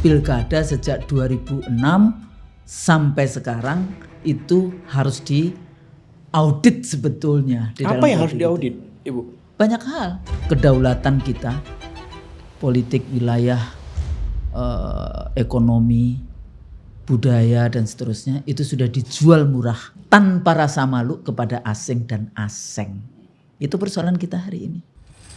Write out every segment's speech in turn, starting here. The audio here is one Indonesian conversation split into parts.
pilkada sejak 2006 sampai sekarang itu harus diaudit sebetulnya. Apa yang harus diaudit, Ibu? Banyak hal. Kedaulatan kita, politik wilayah, ekonomi, budaya dan seterusnya itu sudah dijual murah tanpa rasa malu kepada asing dan aseng. Itu persoalan kita hari ini.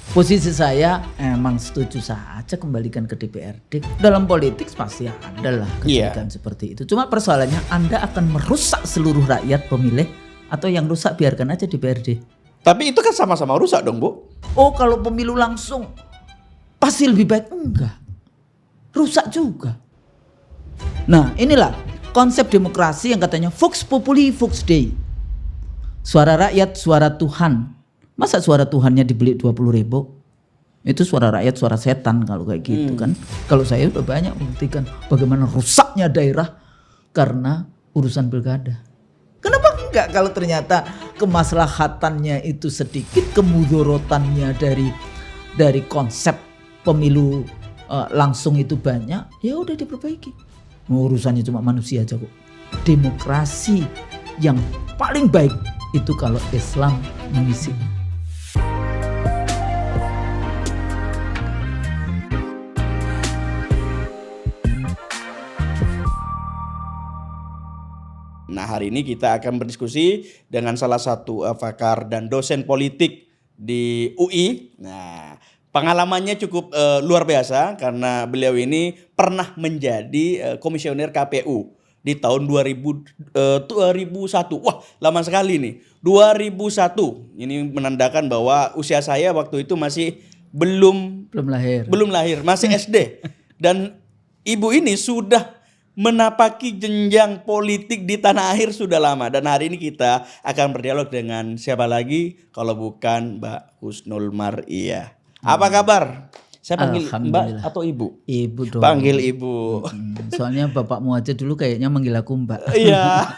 Posisi saya emang setuju saja kembalikan ke DPRD. Dalam politik pasti ada lah kejadian seperti itu. Cuma persoalannya Anda akan merusak seluruh rakyat pemilih atau yang rusak biarkan aja DPRD. Tapi itu kan sama-sama rusak dong, Bu. Oh, kalau pemilu langsung pasti lebih baik. Enggak. Rusak juga. Nah, inilah konsep demokrasi yang katanya Vox Populi, Vox Dei. Suara rakyat, suara Tuhan. Masa suara Tuhannya dibeli 20.000? Itu suara rakyat, suara setan kalau kayak gitu kan. Kalau saya udah banyak membuktikan bagaimana rusaknya daerah karena urusan pilkada. Kenapa enggak kalau ternyata kemaslahatannya itu sedikit, kemudorotannya dari konsep pemilu langsung itu banyak, ya udah diperbaiki. Urusannya cuma manusia aja kok. Demokrasi yang paling baik itu kalau Islam mengisi. Nah, hari ini kita akan berdiskusi dengan salah satu pakar dan dosen politik di UI. Nah, pengalamannya cukup luar biasa karena beliau ini pernah menjadi komisioner KPU di tahun 2001. Wah, lama sekali nih. 2001. Ini menandakan bahwa usia saya waktu itu masih belum lahir, masih SD. Dan ibu ini sudah menapaki jenjang politik di tanah air sudah lama. Dan hari ini kita akan berdialog dengan siapa lagi kalau bukan Mbak Husnul Mar'iyah. Apa kabar? Saya panggil Mbak atau Ibu? Ibu dong. Panggil Ibu. Soalnya bapakmu aja dulu kayaknya manggil aku Mbak. Iya.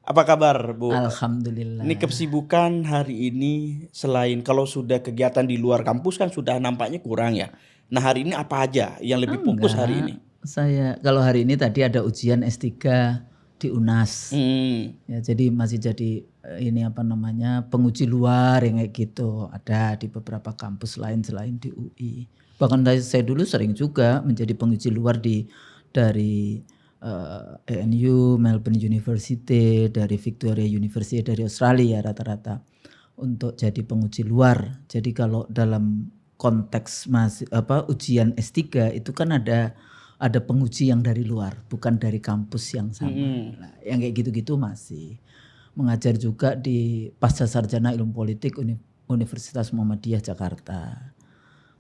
Apa kabar, Bu? Alhamdulillah. Ini kesibukan hari ini selain kalau sudah kegiatan di luar kampus kan sudah nampaknya kurang ya. Nah, hari ini apa aja yang lebih fokus hari ini? Saya kalau hari ini tadi ada ujian S3 di UNAS. Ya, jadi masih jadi penguji luar yang kayak gitu. Ada di beberapa kampus lain selain di UI. Bahkan saya dulu sering juga menjadi penguji luar dari ANU, Melbourne University, dari Victoria University dari Australia rata-rata untuk jadi penguji luar. Jadi kalau dalam konteks ujian S3 itu kan ada penguji yang dari luar, bukan dari kampus yang sama. Nah, yang kayak gitu-gitu masih mengajar juga di Pasca Sarjana Ilmu Politik Universitas Muhammadiyah Jakarta.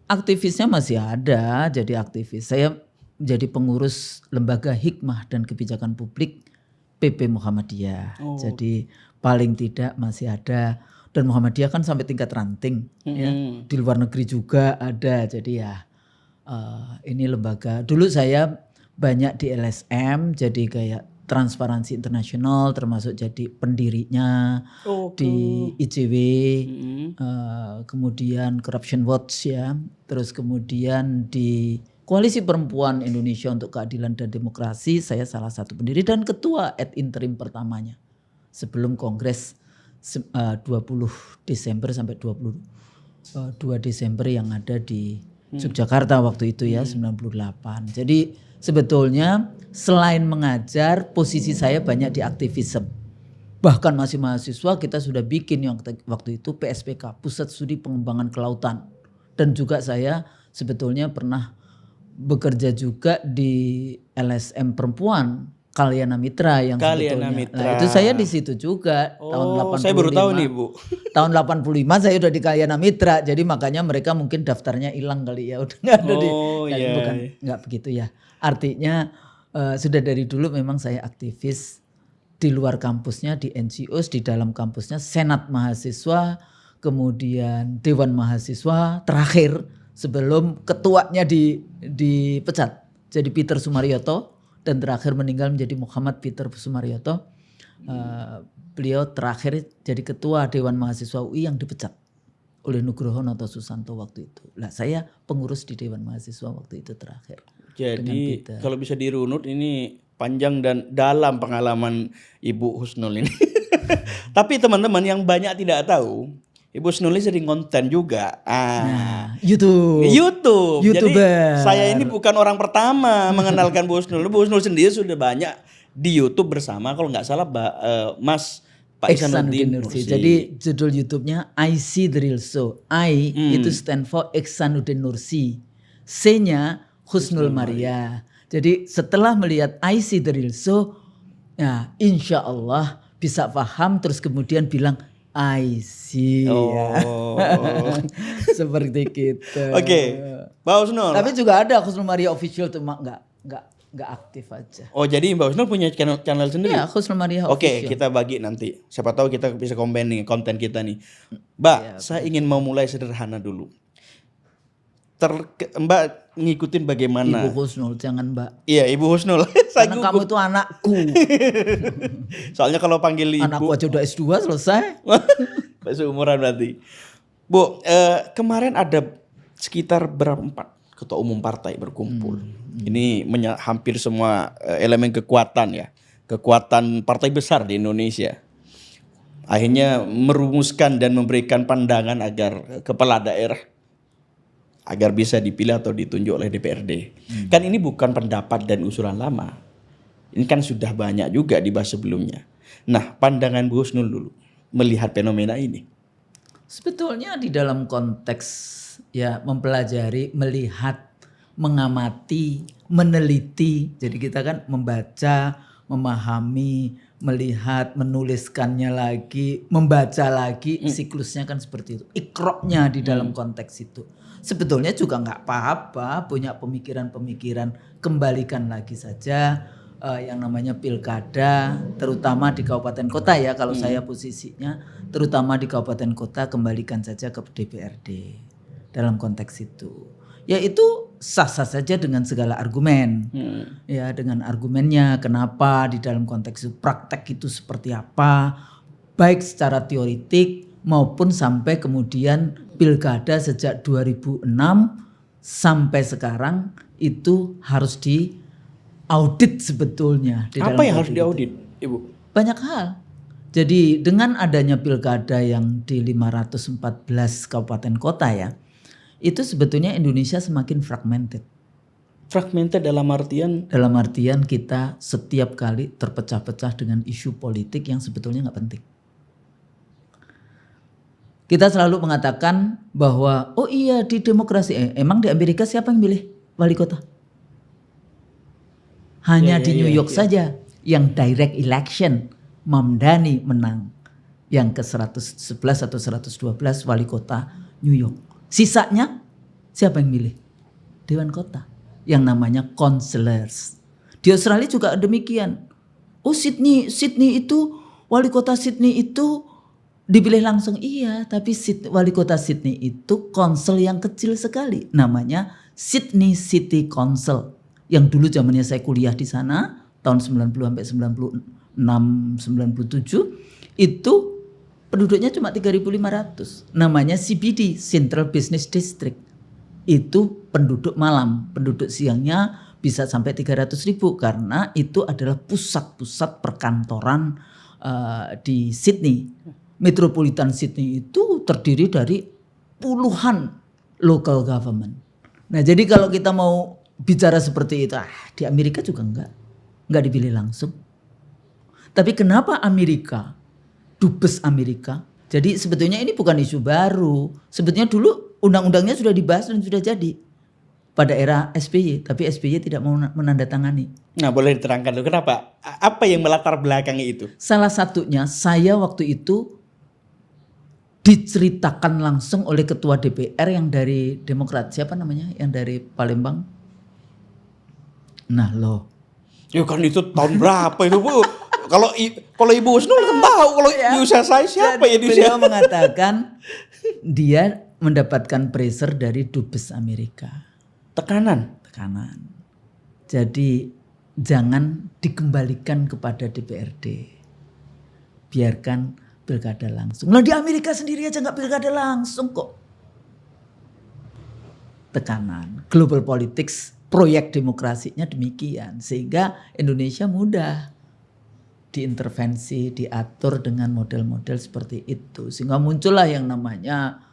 Aktivisnya masih ada, jadi aktivis. Saya menjadi pengurus Lembaga Hikmah dan Kebijakan Publik PP Muhammadiyah. Jadi paling tidak masih ada. Dan Muhammadiyah kan sampai tingkat ranting. Ya. Di luar negeri juga ada, jadi ya. Ini lembaga, dulu saya banyak di LSM jadi kayak Transparansi Internasional termasuk jadi pendirinya di ICW, kemudian Corruption Watch ya, terus kemudian di Koalisi Perempuan Indonesia untuk Keadilan dan Demokrasi saya salah satu pendiri dan ketua ad interim pertamanya sebelum Kongres 20 Desember sampai 22 Desember yang ada di Yogyakarta waktu itu ya 98. Jadi sebetulnya selain mengajar posisi saya banyak di aktivisme. Bahkan masih mahasiswa kita sudah bikin yang waktu itu PSPK Pusat Studi Pengembangan Kelautan. Dan juga saya sebetulnya pernah bekerja juga di LSM Perempuan Kalyana Mitra yang Kalyana sebetulnya. Mitra. Nah, itu saya di situ juga tahun 85. Saya baru tahu nih, Bu. Tahun 85 saya udah di Kalyana Mitra. Jadi makanya mereka mungkin daftarnya hilang kali ya, udah enggak ada bukan enggak begitu ya. Artinya sudah dari dulu memang saya aktivis di luar kampusnya, di NGOs, di dalam kampusnya, Senat Mahasiswa, kemudian Dewan Mahasiswa, terakhir sebelum ketuanya dipecat. Jadi Peter Sumaryoto. Dan terakhir meninggal menjadi Muhammad Peter Sumaryoto. Beliau terakhir jadi ketua Dewan Mahasiswa UI yang dipecat oleh Nugroho Noto Susanto waktu itu. Lah saya pengurus di Dewan Mahasiswa waktu itu terakhir. Jadi kalau bisa dirunut ini panjang dan dalam pengalaman Ibu Husnul ini. Tapi teman-teman yang banyak tidak tahu, Ibu Husnul ini sering konten juga. YouTube. Jadi YouTuber. saya ini bukan orang pertama mengenalkan Bu Husnul. Bu Husnul sendiri sudah banyak di YouTube bersama kalau nggak salah Mas Pak Ihsanuddin Nursi. Jadi judul YouTube-nya I See The Real Show. I itu stand for Ihsanuddin Nursi. C-nya Husnul Maria. Jadi setelah melihat I See The Real Show, ya insya Allah bisa paham terus kemudian bilang I see. Seperti gitu. Oke, Mbak Husnul. Tapi juga ada Husnul Maria Official tuh nggak aktif aja. Oh jadi Mbak Husnul punya channel sendiri? Iya, Husnul Maria Oke, Official. kita bagi nanti. Siapa tahu kita bisa combine nih konten kita nih. Mbak, saya ingin mau mulai sederhana dulu. Mbak ngikutin bagaimana? Ibu Husnul, jangan Mbak. Iya, Ibu Husnul. Karena kamu itu anakku. Soalnya kalau panggil Ibu. Anakku aja udah S2 selesai. Seumuran berarti. Bu, kemarin ada sekitar berapa 4 ketua umum partai berkumpul. Ini hampir semua elemen kekuatan ya. Kekuatan partai besar di Indonesia. Akhirnya merumuskan dan memberikan pandangan agar kepala daerah agar bisa dipilih atau ditunjuk oleh DPRD. Kan ini bukan pendapat dan usulan lama. Ini kan sudah banyak juga dibahas sebelumnya. Nah, pandangan Bu Husnul dulu melihat fenomena ini. Sebetulnya di dalam konteks ya mempelajari, melihat, mengamati, meneliti. Jadi kita kan membaca, memahami, melihat, menuliskannya lagi, membaca lagi, siklusnya kan seperti itu. Ikroknya di dalam konteks itu. Sebetulnya juga nggak apa-apa punya pemikiran-pemikiran, kembalikan lagi saja yang namanya pilkada, terutama di kabupaten kota ya kalau saya posisinya, terutama di kabupaten kota kembalikan saja ke DPRD dalam konteks itu. Ya itu sah-sah saja dengan segala argumen, ya dengan argumennya kenapa di dalam konteks itu praktek itu seperti apa, baik secara teoritik maupun sampai kemudian pilkada sejak 2006 sampai sekarang itu harus diaudit sebetulnya. Apa yang harus diaudit, Ibu? Banyak hal. Jadi dengan adanya pilkada yang di 514 kabupaten kota ya, itu sebetulnya Indonesia semakin fragmented. Fragmented dalam artian? Dalam artian kita setiap kali terpecah-pecah dengan isu politik yang sebetulnya nggak penting. Kita selalu mengatakan bahwa oh iya di demokrasi, emang di Amerika siapa yang milih wali kota? Hanya di New York saja yang direct election Mamdani menang. Yang ke 111 atau 112 wali kota New York. Sisanya siapa yang milih? Dewan kota yang namanya councilors. Di Australia juga demikian. Oh Sydney itu wali kota Sydney itu dipilih langsung, iya, tapi wali kota Sydney itu council yang kecil sekali, namanya Sydney City Council. Yang dulu zamannya saya kuliah di sana tahun 90 sampai 96 97 itu penduduknya cuma 3.500. Namanya CBD, Central Business District. Itu penduduk malam, penduduk siangnya bisa sampai 300.000 karena itu adalah pusat-pusat perkantoran di Sydney. Metropolitan Sydney itu terdiri dari puluhan local government. Nah jadi kalau kita mau bicara seperti itu, di Amerika juga enggak dipilih langsung. Tapi kenapa Amerika, dubes Amerika? Jadi sebetulnya ini bukan isu baru. Sebetulnya dulu undang-undangnya sudah dibahas dan sudah jadi pada era SBY, tapi SBY tidak mau menandatangani. Nah boleh diterangkan dulu kenapa? Apa yang melatar belakangi itu? Salah satunya saya waktu itu diceritakan langsung oleh ketua DPR yang dari Demokrat, siapa namanya, yang dari Palembang. Nah loh. Ya kan itu tahun berapa itu Bu? Kalau Ibu Husnul kan tahu kalau usia saya siapa ya di Beliau mengatakan dia mendapatkan pressure dari dubes Amerika. Tekanan. Jadi jangan dikembalikan kepada DPRD. Biarkan pilkada langsung. Nah di Amerika sendiri aja nggak pilkada langsung kok. Tekanan. Global politics proyek demokrasinya demikian, sehingga Indonesia mudah diintervensi, diatur dengan model-model seperti itu, sehingga muncullah yang namanya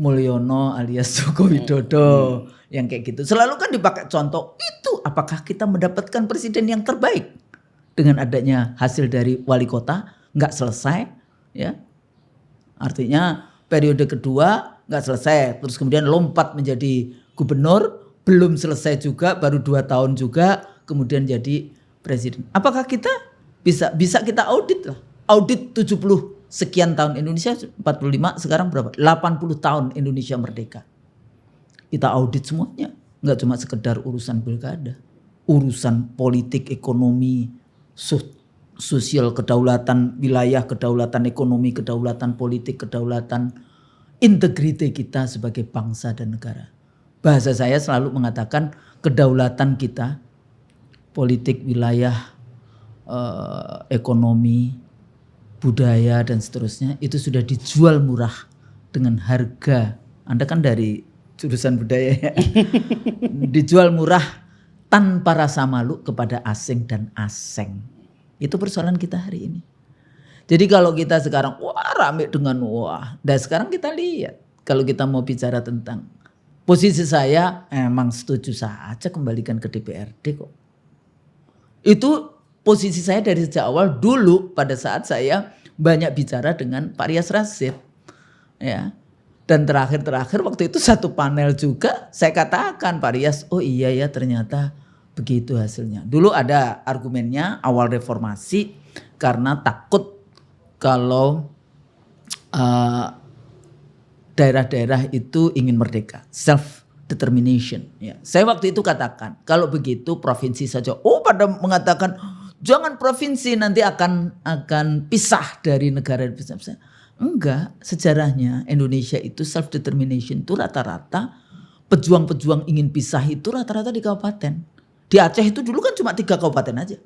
Mulyono alias Joko Widodo yang kayak gitu. Selalu kan dipakai contoh itu, apakah kita mendapatkan presiden yang terbaik dengan adanya hasil dari wali kota nggak selesai, ya artinya periode kedua nggak selesai, terus kemudian lompat menjadi gubernur, belum selesai juga, baru 2 tahun juga, kemudian jadi presiden. Apakah kita bisa kita audit lah, audit 70 sekian tahun Indonesia, 45 sekarang berapa? 80 tahun Indonesia merdeka. Kita audit semuanya, nggak cuma sekedar urusan pilkada, urusan politik, ekonomi, sosial, kedaulatan wilayah, kedaulatan ekonomi, kedaulatan politik, kedaulatan integritas kita sebagai bangsa dan negara. Bahasa saya selalu mengatakan kedaulatan kita, politik, wilayah, ekonomi, budaya dan seterusnya itu sudah dijual murah dengan harga. Anda kan dari jurusan budaya ya. Dijual murah tanpa rasa malu kepada asing dan aseng. Itu persoalan kita hari ini. Jadi kalau kita sekarang wah rame dengan wah. Dan sekarang kita lihat kalau kita mau bicara tentang posisi saya emang setuju saja kembalikan ke DPRD kok. Itu posisi saya dari sejak awal dulu pada saat saya banyak bicara dengan Pak Rias Rasyid. Ya. Dan terakhir waktu itu satu panel juga saya katakan Pak Rias, oh iya ya ternyata begitu hasilnya. Dulu ada argumennya awal reformasi karena takut kalau daerah-daerah itu ingin merdeka, self determination. Ya. Saya waktu itu katakan kalau begitu provinsi saja. Oh pada mengatakan jangan provinsi nanti akan pisah dari negara besar. Enggak, sejarahnya Indonesia itu self determination itu rata-rata pejuang-pejuang ingin pisah itu rata-rata di kabupaten. Di Aceh itu dulu kan cuma 3 kabupaten aja.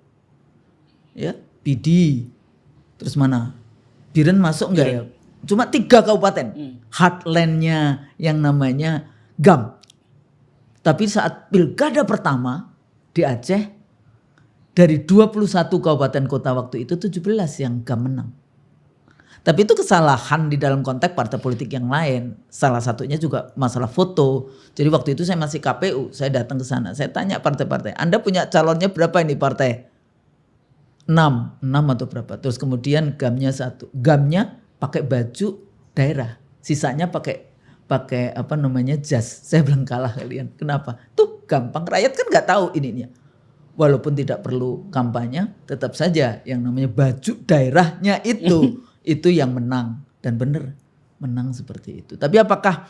Ya, Pidi. Terus mana? Biren masuk enggak ya? Cuma 3 kabupaten. Heartland-nya yang namanya GAM. Tapi saat pilkada pertama di Aceh dari 21 kabupaten kota waktu itu 17 yang GAM menang. Tapi itu kesalahan di dalam konteks partai politik yang lain. Salah satunya juga masalah foto. Jadi waktu itu saya masih KPU, saya datang ke sana. Saya tanya partai-partai, Anda punya calonnya berapa ini partai? 6 atau berapa? Terus kemudian GAM-nya 1. GAM-nya pakai baju daerah. Sisanya pakai apa namanya jas. Saya bilang kalah kalian. Kenapa? Tuh gampang. Rakyat kan nggak tahu ininya. Walaupun tidak perlu kampanye, tetap saja yang namanya baju daerahnya itu yang menang. Dan benar menang seperti itu. Tapi apakah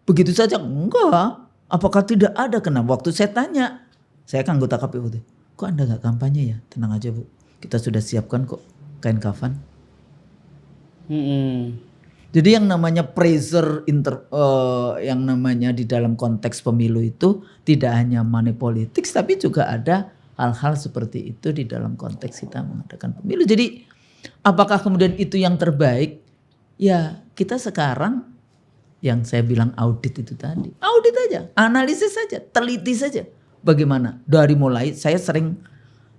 begitu saja? Enggak. Apakah tidak ada? Kenapa? Waktu saya tanya, saya kan anggota KPU. Kok Anda nggak kampanye ya? Tenang aja Bu. Kita sudah siapkan kok kain kafan. Jadi yang namanya pressure yang namanya di dalam konteks pemilu itu tidak hanya money politics tapi juga ada hal-hal seperti itu di dalam konteks kita mengadakan pemilu. Jadi apakah kemudian itu yang terbaik? Ya kita sekarang yang saya bilang audit itu tadi. Audit aja, analisis saja, teliti saja. Bagaimana? Dari mulai saya sering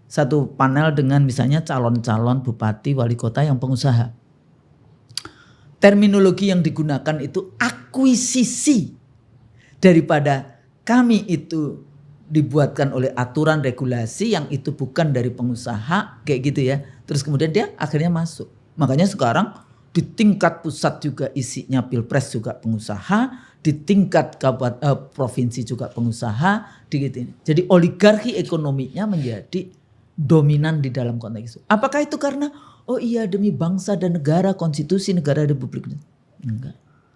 satu panel dengan misalnya calon-calon bupati, wali kota yang pengusaha. Terminologi yang digunakan itu akuisisi daripada kami itu dibuatkan oleh aturan regulasi yang itu bukan dari pengusaha kayak gitu ya. Terus kemudian dia akhirnya masuk. Makanya sekarang di tingkat pusat juga isinya pilpres juga pengusaha, di tingkat provinsi juga pengusaha, gitu. Jadi oligarki ekonominya menjadi dominan di dalam konteks itu. Apakah itu karena oh iya demi bangsa dan negara, konstitusi negara Republik Indonesia? Enggak.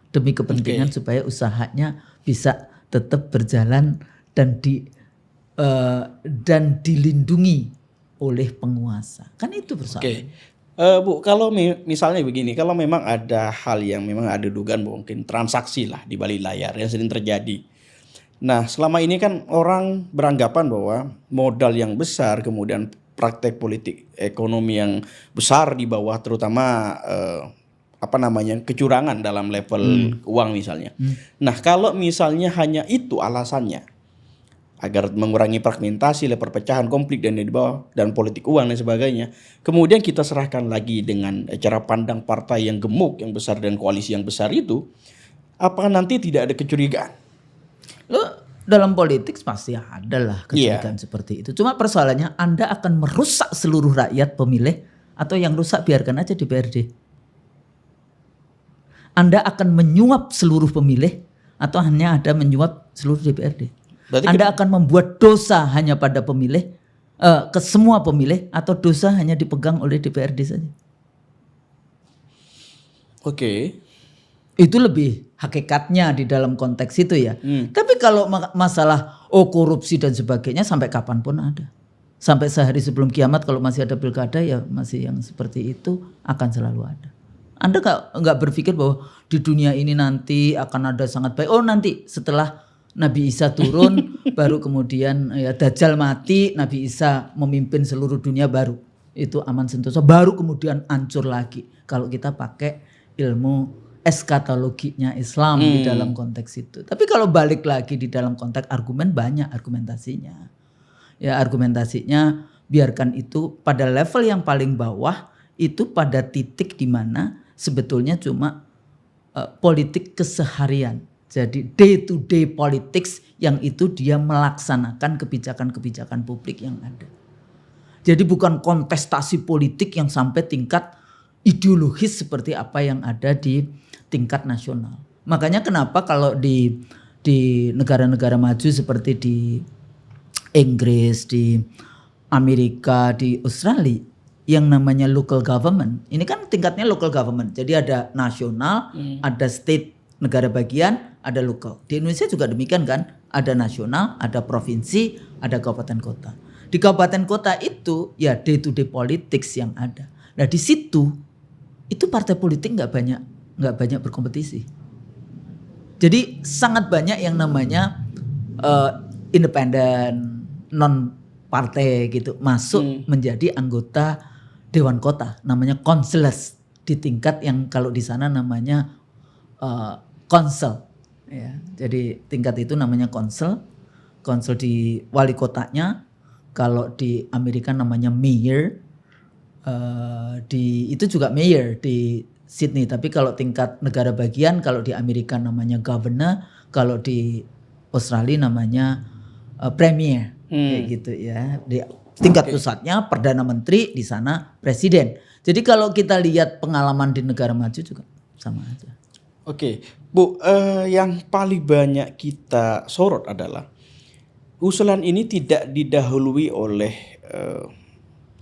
Demi kepentingan supaya usahanya bisa tetap berjalan dan dilindungi oleh penguasa. Kan itu persoalan. Bu, kalau misalnya begini, kalau memang ada hal yang memang ada dugaan mungkin transaksi lah di balik layar yang sering terjadi. Nah, selama ini kan orang beranggapan bahwa modal yang besar, kemudian praktek politik ekonomi yang besar di bawah, terutama kecurangan dalam level uang misalnya. Nah, kalau misalnya hanya itu alasannya, agar mengurangi fragmentasi, perpecahan, konflik dan di bawah dan politik uang dan sebagainya. Kemudian kita serahkan lagi dengan cara pandang partai yang gemuk, yang besar dan koalisi yang besar itu, apakah nanti tidak ada kecurigaan? Lo dalam politik pasti ada lah kecurigaan seperti itu. Cuma persoalannya Anda akan merusak seluruh rakyat pemilih atau yang rusak biarkan aja di DPRD. Anda akan menyuap seluruh pemilih atau hanya ada menyuap seluruh DPRD. Berarti Anda akan membuat dosa hanya pada pemilih, ke semua pemilih atau dosa hanya dipegang oleh DPRD saja. Oke. Itu lebih hakikatnya di dalam konteks itu ya. Tapi kalau masalah korupsi dan sebagainya sampai kapanpun ada. Sampai sehari sebelum kiamat kalau masih ada pilkada ya masih yang seperti itu akan selalu ada. Anda nggak berpikir bahwa di dunia ini nanti akan ada sangat baik. Oh nanti setelah Nabi Isa turun baru kemudian ya Dajjal mati, Nabi Isa memimpin seluruh dunia baru itu aman sentosa. Baru kemudian hancur lagi kalau kita pakai ilmu eskatologinya Islam di dalam konteks itu. Tapi kalau balik lagi di dalam konteks argumen banyak argumentasinya. Ya argumentasinya biarkan itu pada level yang paling bawah itu pada titik di mana sebetulnya cuma politik keseharian. Jadi day to day politics yang itu dia melaksanakan kebijakan-kebijakan publik yang ada. Jadi bukan kontestasi politik yang sampai tingkat ideologis seperti apa yang ada di tingkat nasional. Makanya kenapa kalau di negara-negara maju seperti di Inggris, di Amerika, di Australia yang namanya local government. Ini kan tingkatnya local government. Jadi ada nasional, ada state negara bagian, ada lokal. Di Indonesia juga demikian kan? Ada nasional, ada provinsi, ada kabupaten kota. Di kabupaten kota itu ya day to day politics yang ada. Nah di situ itu partai politik nggak banyak berkompetisi. Jadi sangat banyak yang namanya independen, non partai gitu masuk menjadi anggota dewan kota, namanya councillors di tingkat yang kalau di sana namanya council. Ya, jadi tingkat itu namanya council di wali kotanya. Kalau di Amerika namanya mayor, itu juga mayor di Sydney. Tapi kalau tingkat negara bagian, kalau di Amerika namanya governor, kalau di Australia namanya premier, kayak gitu ya. Di tingkat pusatnya perdana menteri, di sana presiden. Jadi kalau kita lihat pengalaman di negara maju juga sama aja. Oke, Bu, yang paling banyak kita sorot adalah usulan ini tidak didahului oleh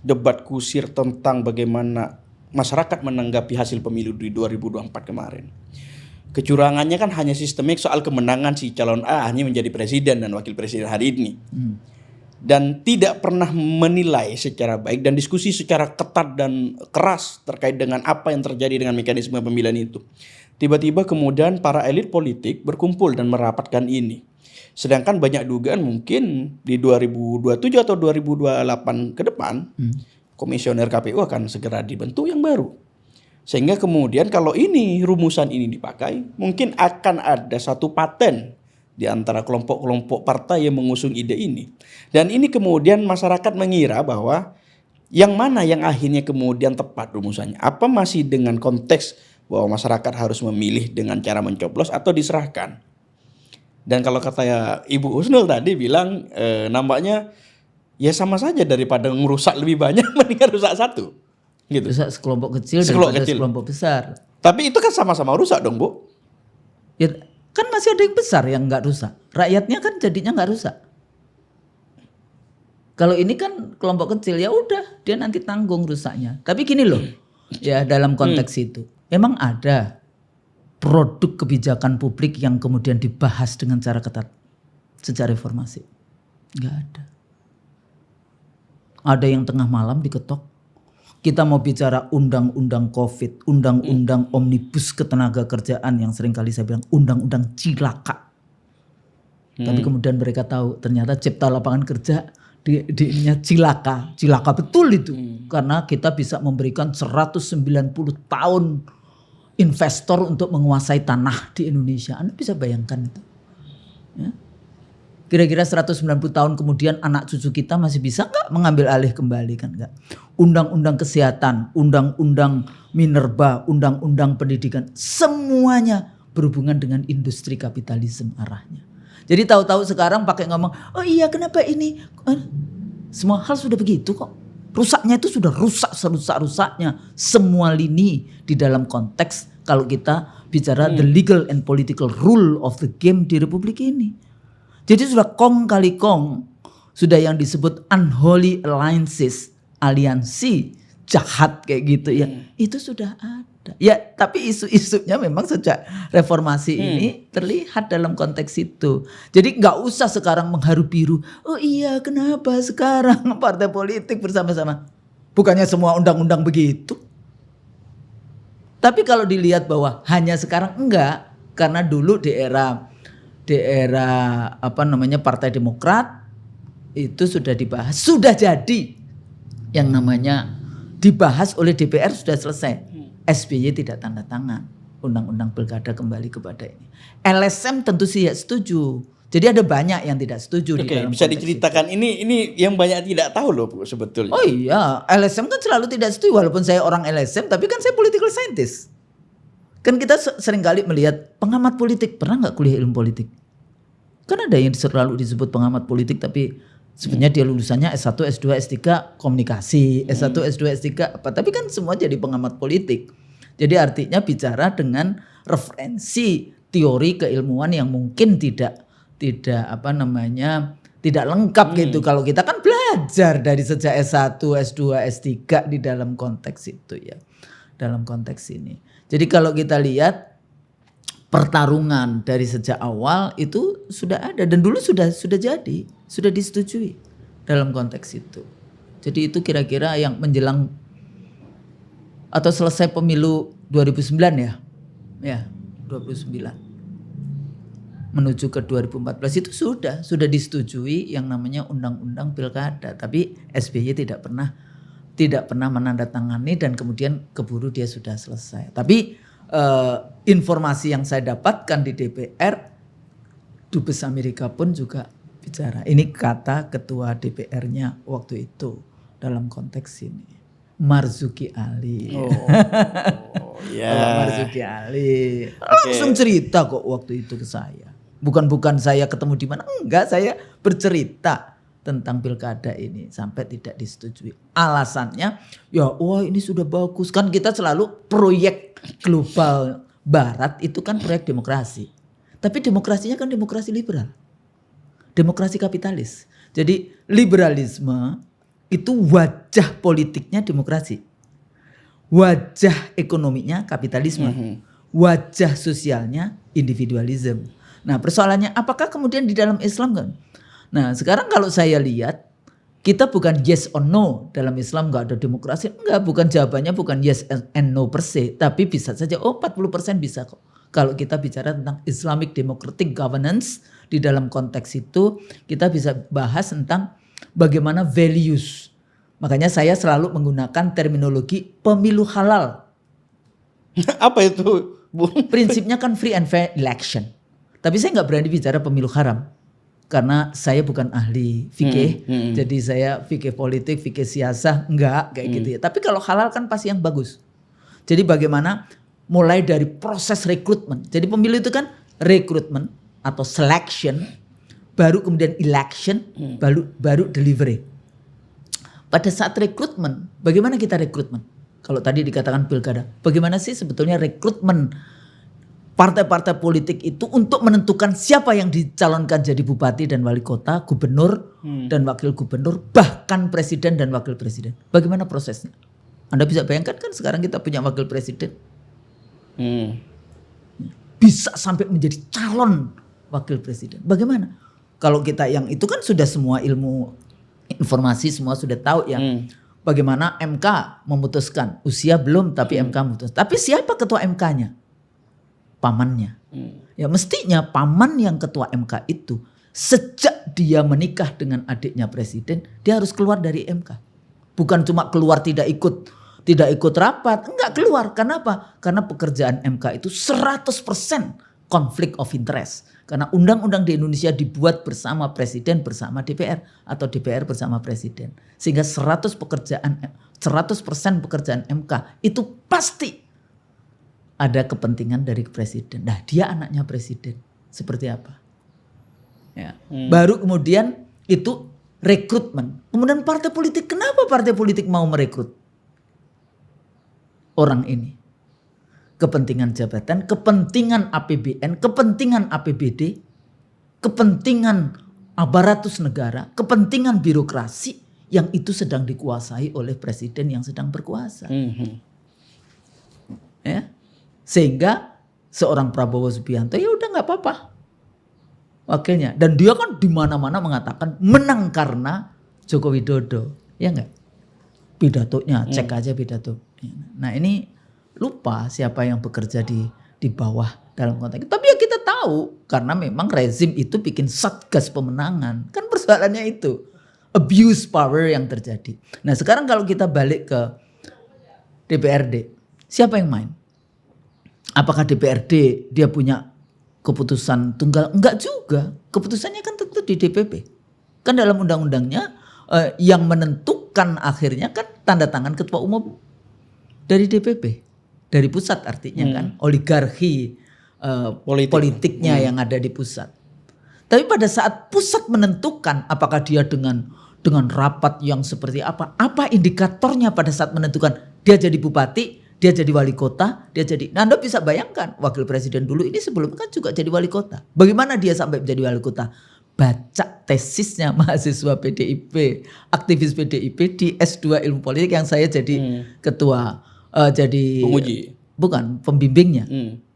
debat kusir tentang bagaimana masyarakat menanggapi hasil pemilu di 2024 kemarin. Kecurangannya kan hanya sistemik soal kemenangan si calon A hanya menjadi presiden dan wakil presiden hari ini. Dan tidak pernah menilai secara baik dan diskusi secara ketat dan keras terkait dengan apa yang terjadi dengan mekanisme pemilihan itu. Tiba-tiba kemudian para elit politik berkumpul dan merapatkan ini. Sedangkan banyak dugaan mungkin di 2027 atau 2028 ke depan komisioner KPU akan segera dibentuk yang baru. Sehingga kemudian kalau ini rumusan ini dipakai, mungkin akan ada satu paten di antara kelompok-kelompok partai yang mengusung ide ini. Dan ini kemudian masyarakat mengira bahwa yang mana yang akhirnya kemudian tepat rumusannya. Apa masih dengan konteks bahwa masyarakat harus memilih dengan cara mencoblos atau diserahkan. Dan kalau kata ya Ibu Husnul tadi bilang nampaknya ya sama saja daripada merusak lebih banyak mendingan rusak satu. Gitu. Rusak sekelompok kecil daripada sekelompok besar. Tapi itu kan sama-sama rusak dong, Bu. Ya, kan masih ada yang besar yang nggak rusak. Rakyatnya kan jadinya nggak rusak. Kalau ini kan kelompok kecil ya udah dia nanti tanggung rusaknya. Tapi gini loh, ya dalam konteks itu memang ada produk kebijakan publik yang kemudian dibahas dengan cara ketat sejak reformasi. Nggak ada. Ada yang tengah malam diketok. Kita mau bicara undang-undang COVID, undang-undang omnibus ketenaga kerjaan yang sering kali saya bilang undang-undang cilaka. Tapi kemudian mereka tahu ternyata cipta lapangan kerja di ininya cilaka betul itu. Karena kita bisa memberikan 190 tahun investor untuk menguasai tanah di Indonesia. Anda bisa bayangkan itu. Ya. Kira-kira 190 tahun kemudian anak cucu kita masih bisa nggak mengambil alih kembali, kan enggak. Undang-undang kesehatan, undang-undang minerba, undang-undang pendidikan, semuanya berhubungan dengan industri kapitalisme arahnya. Jadi tahu-tahu sekarang pakai ngomong, oh iya kenapa ini? Semua hal sudah begitu kok. Rusaknya itu sudah rusak serusak-rusaknya. Semua lini di dalam konteks kalau kita bicara the legal and political rule of the game di Republik ini. Jadi sudah kong kali kong. Sudah yang disebut unholy alliances, aliansi jahat kayak gitu ya. Itu sudah ada. Ya tapi isu-isunya memang sejak reformasi ini terlihat dalam konteks itu. Jadi nggak usah sekarang mengharu biru. Oh iya kenapa sekarang partai politik bersama-sama. Bukannya semua undang-undang begitu. Tapi kalau dilihat bahwa hanya sekarang enggak. Karena dulu di era Partai Demokrat itu sudah dibahas. Sudah jadi yang namanya dibahas oleh DPR sudah selesai. SBY tidak tanda tangan undang-undang pilkada kembali kepada ini. LSM tentu sih ya setuju. Jadi ada banyak yang tidak setuju di dalam bisa diceritakan itu. Ini yang banyak tidak tahu loh Bu sebetulnya. Oh iya, LSM kan selalu tidak setuju walaupun saya orang LSM tapi kan saya political scientist. Kan kita sering kali melihat pengamat politik, pernah nggak kuliah ilmu politik? Kan ada yang selalu disebut pengamat politik tapi sebenarnya dia lulusannya S1, S2, S3 komunikasi, S1, S2, S3 apa. Tapi kan semua jadi pengamat politik. Jadi artinya bicara dengan referensi teori keilmuan yang mungkin tidak lengkap gitu. Kalau kita kan belajar dari sejak S1, S2, S3 di dalam konteks itu ya. Dalam konteks ini. Jadi kalau kita lihat pertarungan dari sejak awal itu sudah ada dan dulu sudah jadi, sudah disetujui dalam konteks itu. Jadi itu kira-kira yang menjelang atau selesai pemilu 2009 ya. Ya, 2009. Menuju ke 2014 itu sudah disetujui yang namanya undang-undang pilkada, tapi SBY tidak pernah menandatangani dan kemudian keburu dia sudah selesai. Tapi informasi yang saya dapatkan di DPR, Dubes Amerika pun juga bicara. Ini kata ketua DPR-nya waktu itu dalam konteks ini. Marzuki Ali. Marzuki Ali. Langsung cerita kok waktu itu ke saya. Bukan saya ketemu di mana, enggak, saya bercerita tentang pilkada ini sampai tidak disetujui. Alasannya, ini sudah bagus. Kan kita selalu proyek global barat itu kan proyek demokrasi. Tapi demokrasinya kan demokrasi liberal. Demokrasi kapitalis. Jadi liberalisme itu wajah politiknya demokrasi. Wajah ekonominya kapitalisme. Wajah sosialnya individualisme. Nah persoalannya apakah kemudian di dalam Islam kan? Nah sekarang kalau saya lihat kita bukan yes or no dalam Islam gak ada demokrasi. Enggak, bukan jawabannya bukan yes and no per se. Tapi bisa saja 40% bisa kok. Kalau kita bicara tentang Islamic Democratic Governance di dalam konteks itu kita bisa bahas tentang bagaimana values. Makanya saya selalu menggunakan terminologi pemilu halal. Apa itu Bu? Prinsipnya kan free and fair election. Tapi saya nggak berani bicara pemilu haram. Karena saya bukan ahli fikih. Jadi saya fikih politik, fikih siasah. Enggak kayak gitu ya. Tapi kalau halal kan pasti yang bagus. Jadi bagaimana mulai dari proses rekrutmen. Jadi pemilu itu kan rekrutmen atau selection. Baru kemudian election. Baru delivery. Pada saat rekrutmen. Bagaimana kita rekrutmen? Kalau tadi dikatakan pilkada. Bagaimana sih sebetulnya rekrutmen partai-partai politik itu untuk menentukan siapa yang dicalonkan jadi bupati dan wali kota, gubernur dan wakil gubernur, bahkan presiden dan wakil presiden. Bagaimana prosesnya? Anda bisa bayangkan kan sekarang kita punya wakil presiden. Bisa sampai menjadi calon wakil presiden. Bagaimana? Kalau kita yang itu kan sudah semua ilmu informasi semua sudah tahu ya. Bagaimana MK memutuskan. Usia belum tapi MK memutuskan. Tapi siapa ketua MK-nya? Pamannya. Ya mestinya paman yang ketua MK itu sejak dia menikah dengan adiknya presiden dia harus keluar dari MK. Bukan cuma keluar tidak ikut rapat, enggak keluar. Kenapa? Karena pekerjaan MK itu 100% conflict of interest. Karena undang-undang di Indonesia dibuat bersama presiden bersama DPR atau DPR bersama presiden. Sehingga 100% pekerjaan MK itu pasti ada kepentingan dari presiden. Nah, dia anaknya presiden. Seperti apa? Ya. Baru kemudian itu rekrutmen. Kemudian partai politik, kenapa partai politik mau merekrut orang ini? Kepentingan jabatan, kepentingan APBN, kepentingan APBD, kepentingan aparatus negara, kepentingan birokrasi yang itu sedang dikuasai oleh presiden yang sedang berkuasa. Ya. Sehingga seorang Prabowo Subianto ya udah nggak apa-apa wakilnya, dan dia kan di mana-mana mengatakan menang karena Joko Widodo, ya nggak? Pidatonya cek aja pidato. Nah ini lupa siapa yang bekerja di bawah dalam konteks. Tapi ya kita tahu karena memang rezim itu bikin satgas pemenangan. Kan persoalannya itu. Abuse power yang terjadi. Nah sekarang kalau kita balik ke DPRD. Siapa yang main? Apakah DPRD dia punya keputusan tunggal? Enggak juga. Keputusannya kan tentu di DPP. Kan dalam undang-undangnya yang menentukan akhirnya kan tanda tangan ketua umum dari DPP. Dari pusat artinya kan oligarki politiknya yang ada di pusat. Tapi pada saat pusat menentukan apakah dia dengan rapat yang seperti apa indikatornya pada saat menentukan dia jadi bupati, dia jadi wali kota, dia jadi. Nah, Anda bisa bayangkan wakil presiden dulu ini sebelumnya kan juga jadi wali kota. Bagaimana dia sampai menjadi wali kota? Baca tesisnya mahasiswa PDIP, aktivis PDIP di S2 Ilmu Politik yang saya jadi ketua. Jadi penguji, bukan pembimbingnya.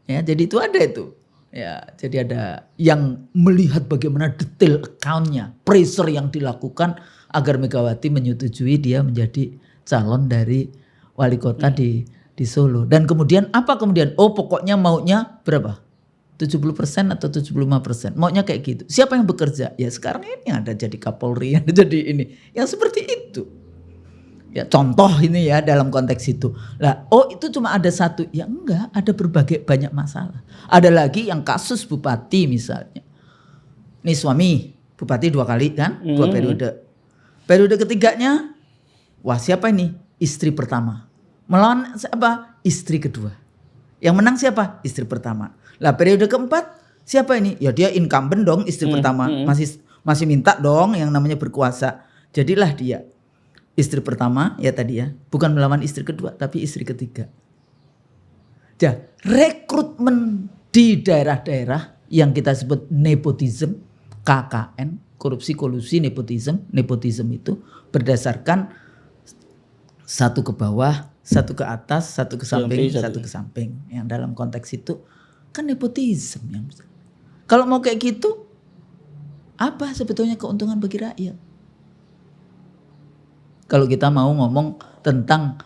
Ya, jadi itu ada itu. Ya, jadi ada yang melihat bagaimana detail account-nya, pressure yang dilakukan agar Megawati menyetujui dia menjadi calon dari wali kota di Solo. Dan kemudian apa kemudian? Oh, pokoknya maunya berapa? 70% atau 75%. Maunya kayak gitu. Siapa yang bekerja? Ya sekarang ini ada jadi Kapolri, ada jadi ini. Yang seperti itu. Ya contoh ini ya dalam konteks itu. Lah, oh itu cuma ada satu. Ya enggak, ada berbagai banyak masalah. Ada lagi yang kasus bupati misalnya. Nih suami bupati 2 kali kan, 2 periode. Periode ketiganya, wah siapa ini? Istri pertama. Melawan siapa? Istri kedua. Yang menang siapa? Istri pertama. Lah periode keempat siapa ini? Ya dia incumbent dong, istri pertama. Masih minta dong yang namanya berkuasa. Jadilah dia istri pertama ya tadi ya, bukan melawan istri kedua tapi istri ketiga. Ya, rekrutmen di daerah-daerah yang kita sebut nepotism, KKN, korupsi kolusi nepotism itu berdasarkan satu ke bawah, satu ke atas, satu ke samping, satu ke samping. Yang dalam konteks itu kan nepotism yang. Kalau mau kayak gitu, apa sebetulnya keuntungan bagi rakyat? Kalau kita mau ngomong tentang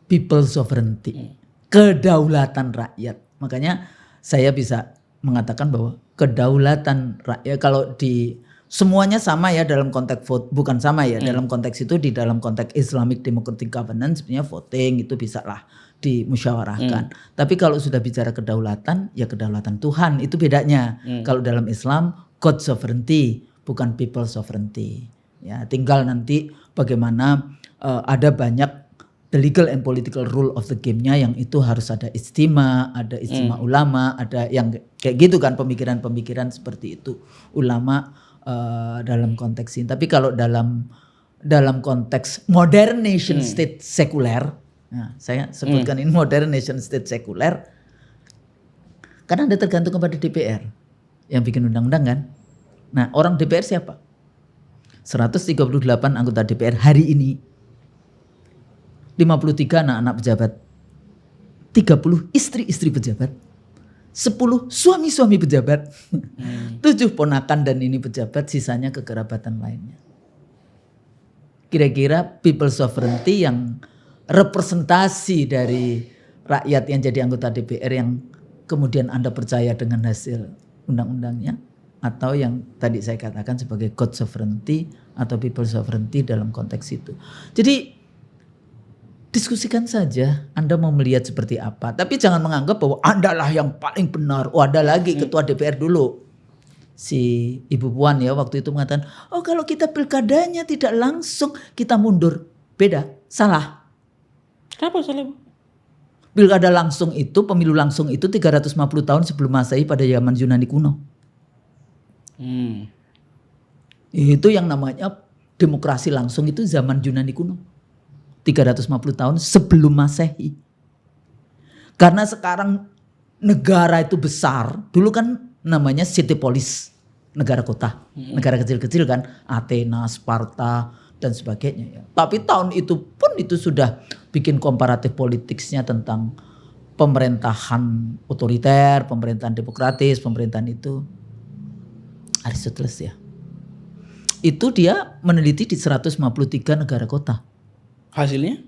people sovereignty, kedaulatan rakyat. Makanya saya bisa mengatakan bahwa kedaulatan rakyat kalau di semuanya sama ya dalam konteks vote, bukan sama ya dalam konteks itu, di dalam konteks Islamic Democratic Governance sebenarnya voting itu bisa lah dimusyawarahkan. Tapi kalau sudah bicara kedaulatan, ya kedaulatan Tuhan itu bedanya. Kalau dalam Islam God sovereignty, bukan people sovereignty. Ya, tinggal nanti bagaimana ada banyak the legal and political rule of the game-nya yang itu harus ada ijtima, ada ijtima ulama, ada yang kayak gitu kan pemikiran-pemikiran seperti itu ulama dalam konteks ini. Tapi kalau dalam konteks modern nation state sekuler, nah saya sebutkan ini modern nation state sekuler, karena Anda tergantung kepada DPR yang bikin undang-undang kan. Nah orang DPR siapa? 138 anggota DPR hari ini, 53 anak-anak pejabat, 30 istri-istri pejabat, 10 suami-suami pejabat, 7 ponakan dan ini pejabat, sisanya kekerabatan lainnya. Kira-kira people sovereignty yang representasi dari rakyat yang jadi anggota DPR yang kemudian Anda percaya dengan hasil undang-undangnya, atau yang tadi saya katakan sebagai God sovereignty atau people sovereignty dalam konteks itu. Jadi Diskusikan saja Anda mau melihat seperti apa. Tapi jangan menganggap bahwa Anda lah yang paling benar. Oh, ada lagi ketua DPR dulu. Si Ibu Puan ya waktu itu mengatakan, oh kalau kita pilkadanya tidak langsung kita mundur. Beda, salah. Kenapa salah, Bu? Pilkada langsung itu, pemilu langsung itu 350 tahun sebelum Masehi pada zaman Yunani kuno. Itu yang namanya demokrasi langsung itu zaman Yunani kuno. 350 tahun sebelum Masehi. Karena sekarang negara itu besar. Dulu kan namanya city polis, negara kota. Negara kecil-kecil kan, Athena, Sparta dan sebagainya ya. Tapi tahun itu pun itu sudah bikin komparatif politiknya tentang pemerintahan otoriter, pemerintahan demokratis, pemerintahan itu Aristoteles ya. Itu dia meneliti di 153 negara kota. Hasilnya?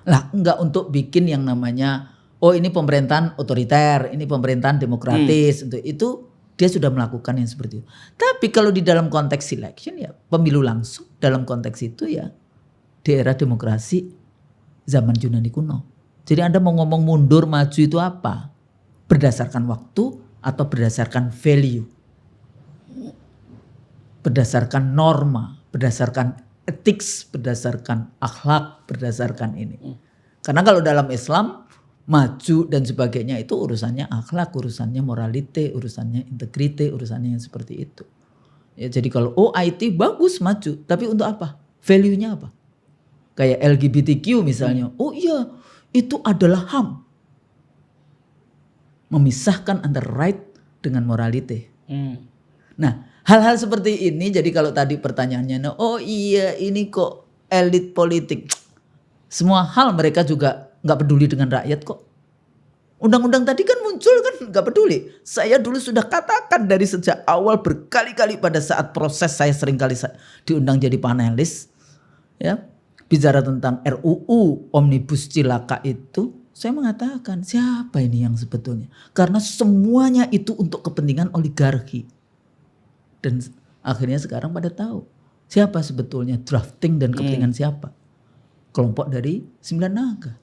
Lah enggak untuk bikin yang namanya oh ini pemerintahan otoriter, ini pemerintahan demokratis. Untuk itu dia sudah melakukan yang seperti itu. Tapi kalau di dalam konteks selection ya pemilu langsung dalam konteks itu ya di era demokrasi zaman Yunani kuno. Jadi Anda mau ngomong mundur maju itu apa? Berdasarkan waktu atau berdasarkan value? Berdasarkan norma, berdasarkan ethics, berdasarkan akhlak, berdasarkan ini. Karena kalau dalam Islam maju dan sebagainya itu urusannya akhlak, urusannya moralite, urusannya integrite, urusannya yang seperti itu. Ya jadi kalau IT bagus maju, tapi untuk apa? Value-nya apa? Kayak LGBTQ misalnya. Oh iya, itu adalah HAM. Memisahkan antara right dengan moralite. Nah, hal-hal seperti ini, jadi kalau tadi pertanyaannya, oh iya ini kok elit politik. Semua hal mereka juga gak peduli dengan rakyat kok. Undang-undang tadi kan muncul kan gak peduli. Saya dulu sudah katakan dari sejak awal berkali-kali pada saat proses saya seringkali diundang jadi panelis. Ya, bicara tentang RUU Omnibus Cilaka itu. Saya mengatakan siapa ini yang sebetulnya. Karena semuanya itu untuk kepentingan oligarki. Dan akhirnya sekarang pada tahu siapa sebetulnya drafting dan kepentingan siapa. Kelompok dari 9 naga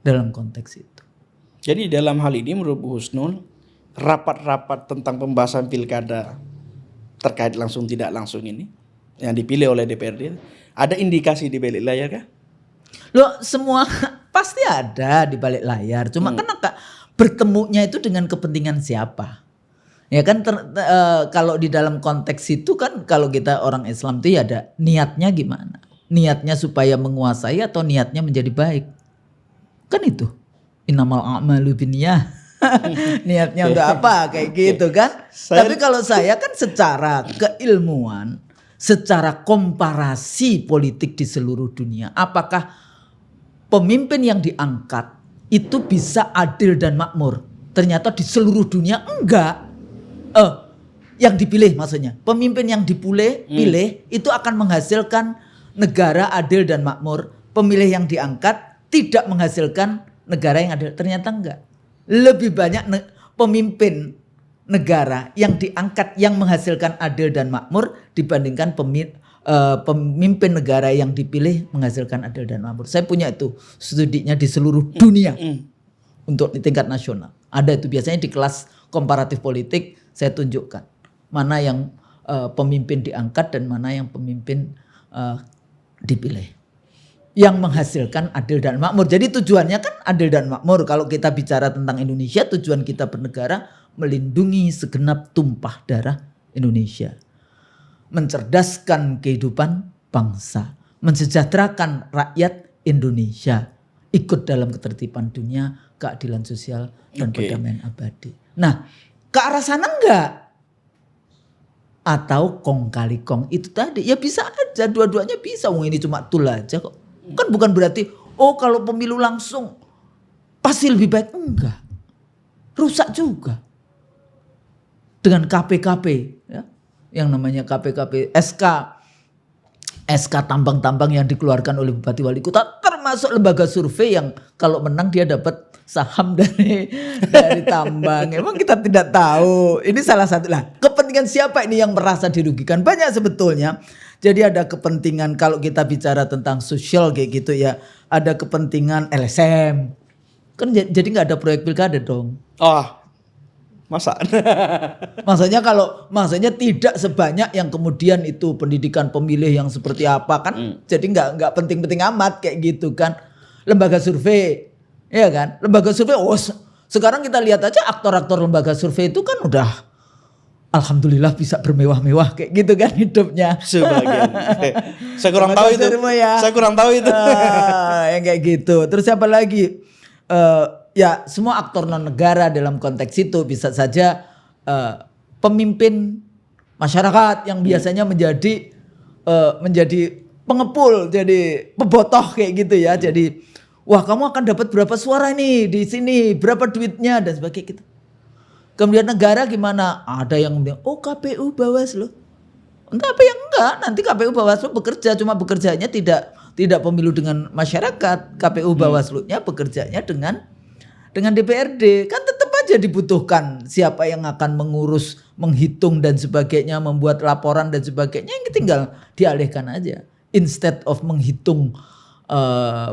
dalam konteks itu. Jadi dalam hal ini menurut Bu Husnul, rapat-rapat tentang pembahasan pilkada terkait langsung tidak langsung ini yang dipilih oleh DPRD, ada indikasi di balik layar kah? Loh semua pasti ada di balik layar. Cuma kan bertemunya itu dengan kepentingan siapa? Ya kan kalau di dalam konteks itu kan kalau kita orang Islam itu ya ada niatnya gimana? Niatnya supaya menguasai atau niatnya menjadi baik? Kan itu. Innamal a'malu binniyah. Niatnya untuk apa kayak gitu kan? Tapi kalau saya kan secara keilmuan, secara komparasi politik di seluruh dunia, apakah pemimpin yang diangkat itu bisa adil dan makmur? Ternyata di seluruh dunia enggak. Yang dipilih maksudnya pemimpin yang pilih itu akan menghasilkan negara adil dan makmur. Pemilih yang diangkat tidak menghasilkan negara yang adil. Ternyata enggak. Lebih banyak pemimpin negara yang diangkat yang menghasilkan adil dan makmur dibandingkan pemimpin negara yang dipilih menghasilkan adil dan makmur. Saya punya itu studinya di seluruh dunia untuk di tingkat nasional. Ada itu biasanya di kelas komparatif politik saya tunjukkan mana yang pemimpin diangkat dan mana yang pemimpin dipilih yang menghasilkan adil dan makmur. Jadi tujuannya kan adil dan makmur. Kalau kita bicara tentang Indonesia, tujuan kita bernegara melindungi segenap tumpah darah Indonesia, mencerdaskan kehidupan bangsa, mensejahterakan rakyat Indonesia, ikut dalam ketertiban dunia, keadilan sosial dan perdamaian abadi. Nah, ke arah sana enggak? Atau kong kali kong itu tadi ya bisa aja, dua-duanya bisa. Wong ini cuma tool aja kok. Kan bukan berarti kalau pemilu langsung pasti lebih baik, enggak. Rusak juga. Dengan KPKP ya. Yang namanya KPKP SK tambang-tambang yang dikeluarkan oleh Bupati Wali Kota, termasuk lembaga survei yang kalau menang dia dapat saham dari tambang. Emang kita tidak tahu. Ini salah satu lah. Kepentingan siapa ini yang merasa dirugikan? Banyak sebetulnya. Jadi ada kepentingan kalau kita bicara tentang sosial kayak gitu ya, ada kepentingan LSM. Kan jadi nggak ada proyek pilkada dong. Oh, masa? Maksudnya tidak sebanyak yang kemudian itu pendidikan pemilih yang seperti apa kan? Jadi nggak penting-penting amat kayak gitu kan. Lembaga survei, ya kan? Lembaga survei, sekarang kita lihat aja aktor-aktor lembaga survei itu kan udah alhamdulillah bisa bermewah-mewah kayak gitu kan hidupnya. Sebagian. Saya kurang tahu itu. Ya. Saya kurang tahu itu. Yang kayak gitu. Terus siapa lagi? Ya semua aktor non negara dalam konteks itu bisa saja pemimpin masyarakat yang biasanya menjadi pengepul, jadi pebotoh kayak gitu ya. Jadi wah kamu akan dapat berapa suara nih di sini, berapa duitnya dan sebagainya gitu. Kemudian negara gimana? Ada yang bilang, oh KPU Bawaslu. Entah apa yang enggak, nanti KPU Bawaslu bekerja, cuma bekerjanya tidak pemilu dengan masyarakat. KPU Bawaslu-nya bekerjanya dengan DPRD. Kan tetap aja dibutuhkan siapa yang akan mengurus, menghitung dan sebagainya, membuat laporan dan sebagainya, yang tinggal dialihkan aja. Instead of menghitung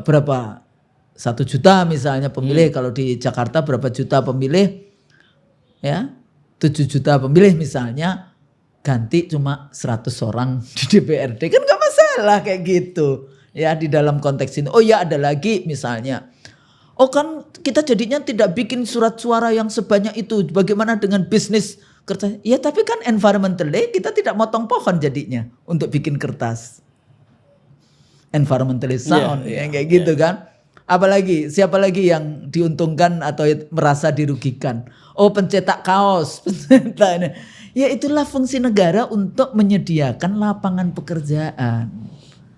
berapa 1 juta misalnya pemilih, kalau di Jakarta berapa juta pemilih, ya 7 juta pemilih misalnya, ganti cuma 100 orang di DPRD, kan gak masalah kayak gitu ya di dalam konteks ini. Oh ya ada lagi misalnya, oh kan kita jadinya tidak bikin surat suara yang sebanyak itu, bagaimana dengan bisnis kertas? Ya tapi kan environmentally kita tidak motong pohon jadinya untuk bikin kertas, environmentally sound kayak gitu kan. Apalagi siapa lagi yang diuntungkan atau merasa dirugikan? Oh pencetak kaos, pencetak. Ya itulah fungsi negara untuk menyediakan lapangan pekerjaan,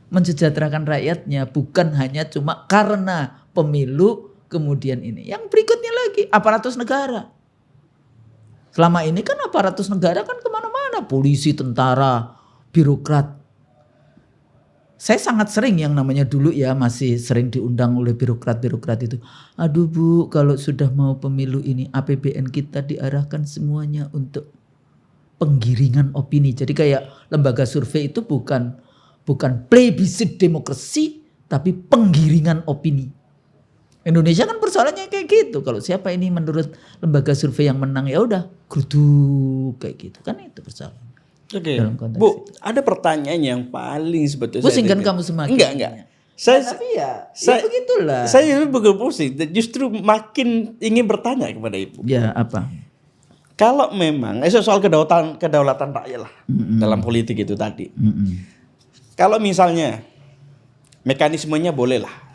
mensejahterakan rakyatnya, bukan hanya cuma karena pemilu kemudian ini. Yang berikutnya lagi aparatus negara. Selama ini kan aparatus negara kan kemana-mana, polisi, tentara, birokrat. Saya sangat sering yang namanya dulu ya masih sering diundang oleh birokrat-birokrat itu. Aduh Bu, kalau sudah mau pemilu ini APBN kita diarahkan semuanya untuk penggiringan opini. Jadi kayak lembaga survei itu bukan plebiscit demokrasi, tapi penggiringan opini. Indonesia kan persoalannya kayak gitu. Kalau siapa ini menurut lembaga survei yang menang, ya udah geruduk kayak gitu kan, itu persoalan. Oke, Bu, ada pertanyaan yang paling sebetulnya. Pusing kan kamu semakin? Enggak. Saya begitulah. Saya bukan pusing, justru makin ingin bertanya kepada Ibu. Ya apa? Kalau memang soal kedaulatan rakyat lah dalam politik itu tadi. Kalau misalnya mekanismenya bolehlah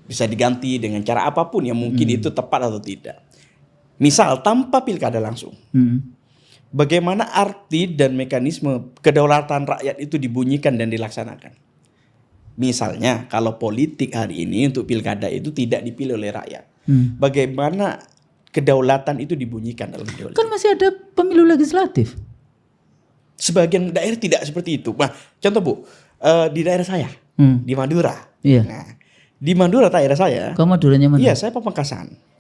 bisa diganti dengan cara apapun yang mungkin itu tepat atau tidak. Misal tanpa pilkada langsung. Bagaimana arti dan mekanisme kedaulatan rakyat itu dibunyikan dan dilaksanakan? Misalnya kalau politik hari ini untuk pilkada itu tidak dipilih oleh rakyat. Bagaimana kedaulatan itu dibunyikan dalam politik? Kan masih ada pemilu legislatif. Sebagian daerah tidak seperti itu. Nah, contoh Bu, di daerah saya, di Madura. Iya. Nah, di Madura daerah saya. Kamu Maduranya mana? Iya, saya Pamekasan.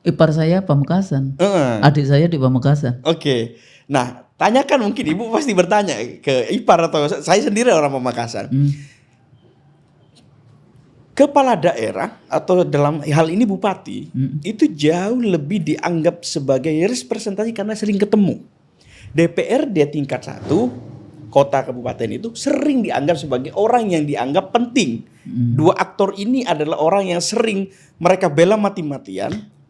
Ipar saya Pamekasan, adik saya di Pamekasan. Oke. Nah, tanyakan, mungkin Ibu pasti bertanya ke ipar atau saya sendiri orang Pamekasan. Kepala daerah atau dalam hal ini bupati itu jauh lebih dianggap sebagai representasi karena sering ketemu. DPRD tingkat 1 kota kabupaten itu sering dianggap sebagai orang yang dianggap penting. Dua aktor ini adalah orang yang sering mereka bela mati-matian.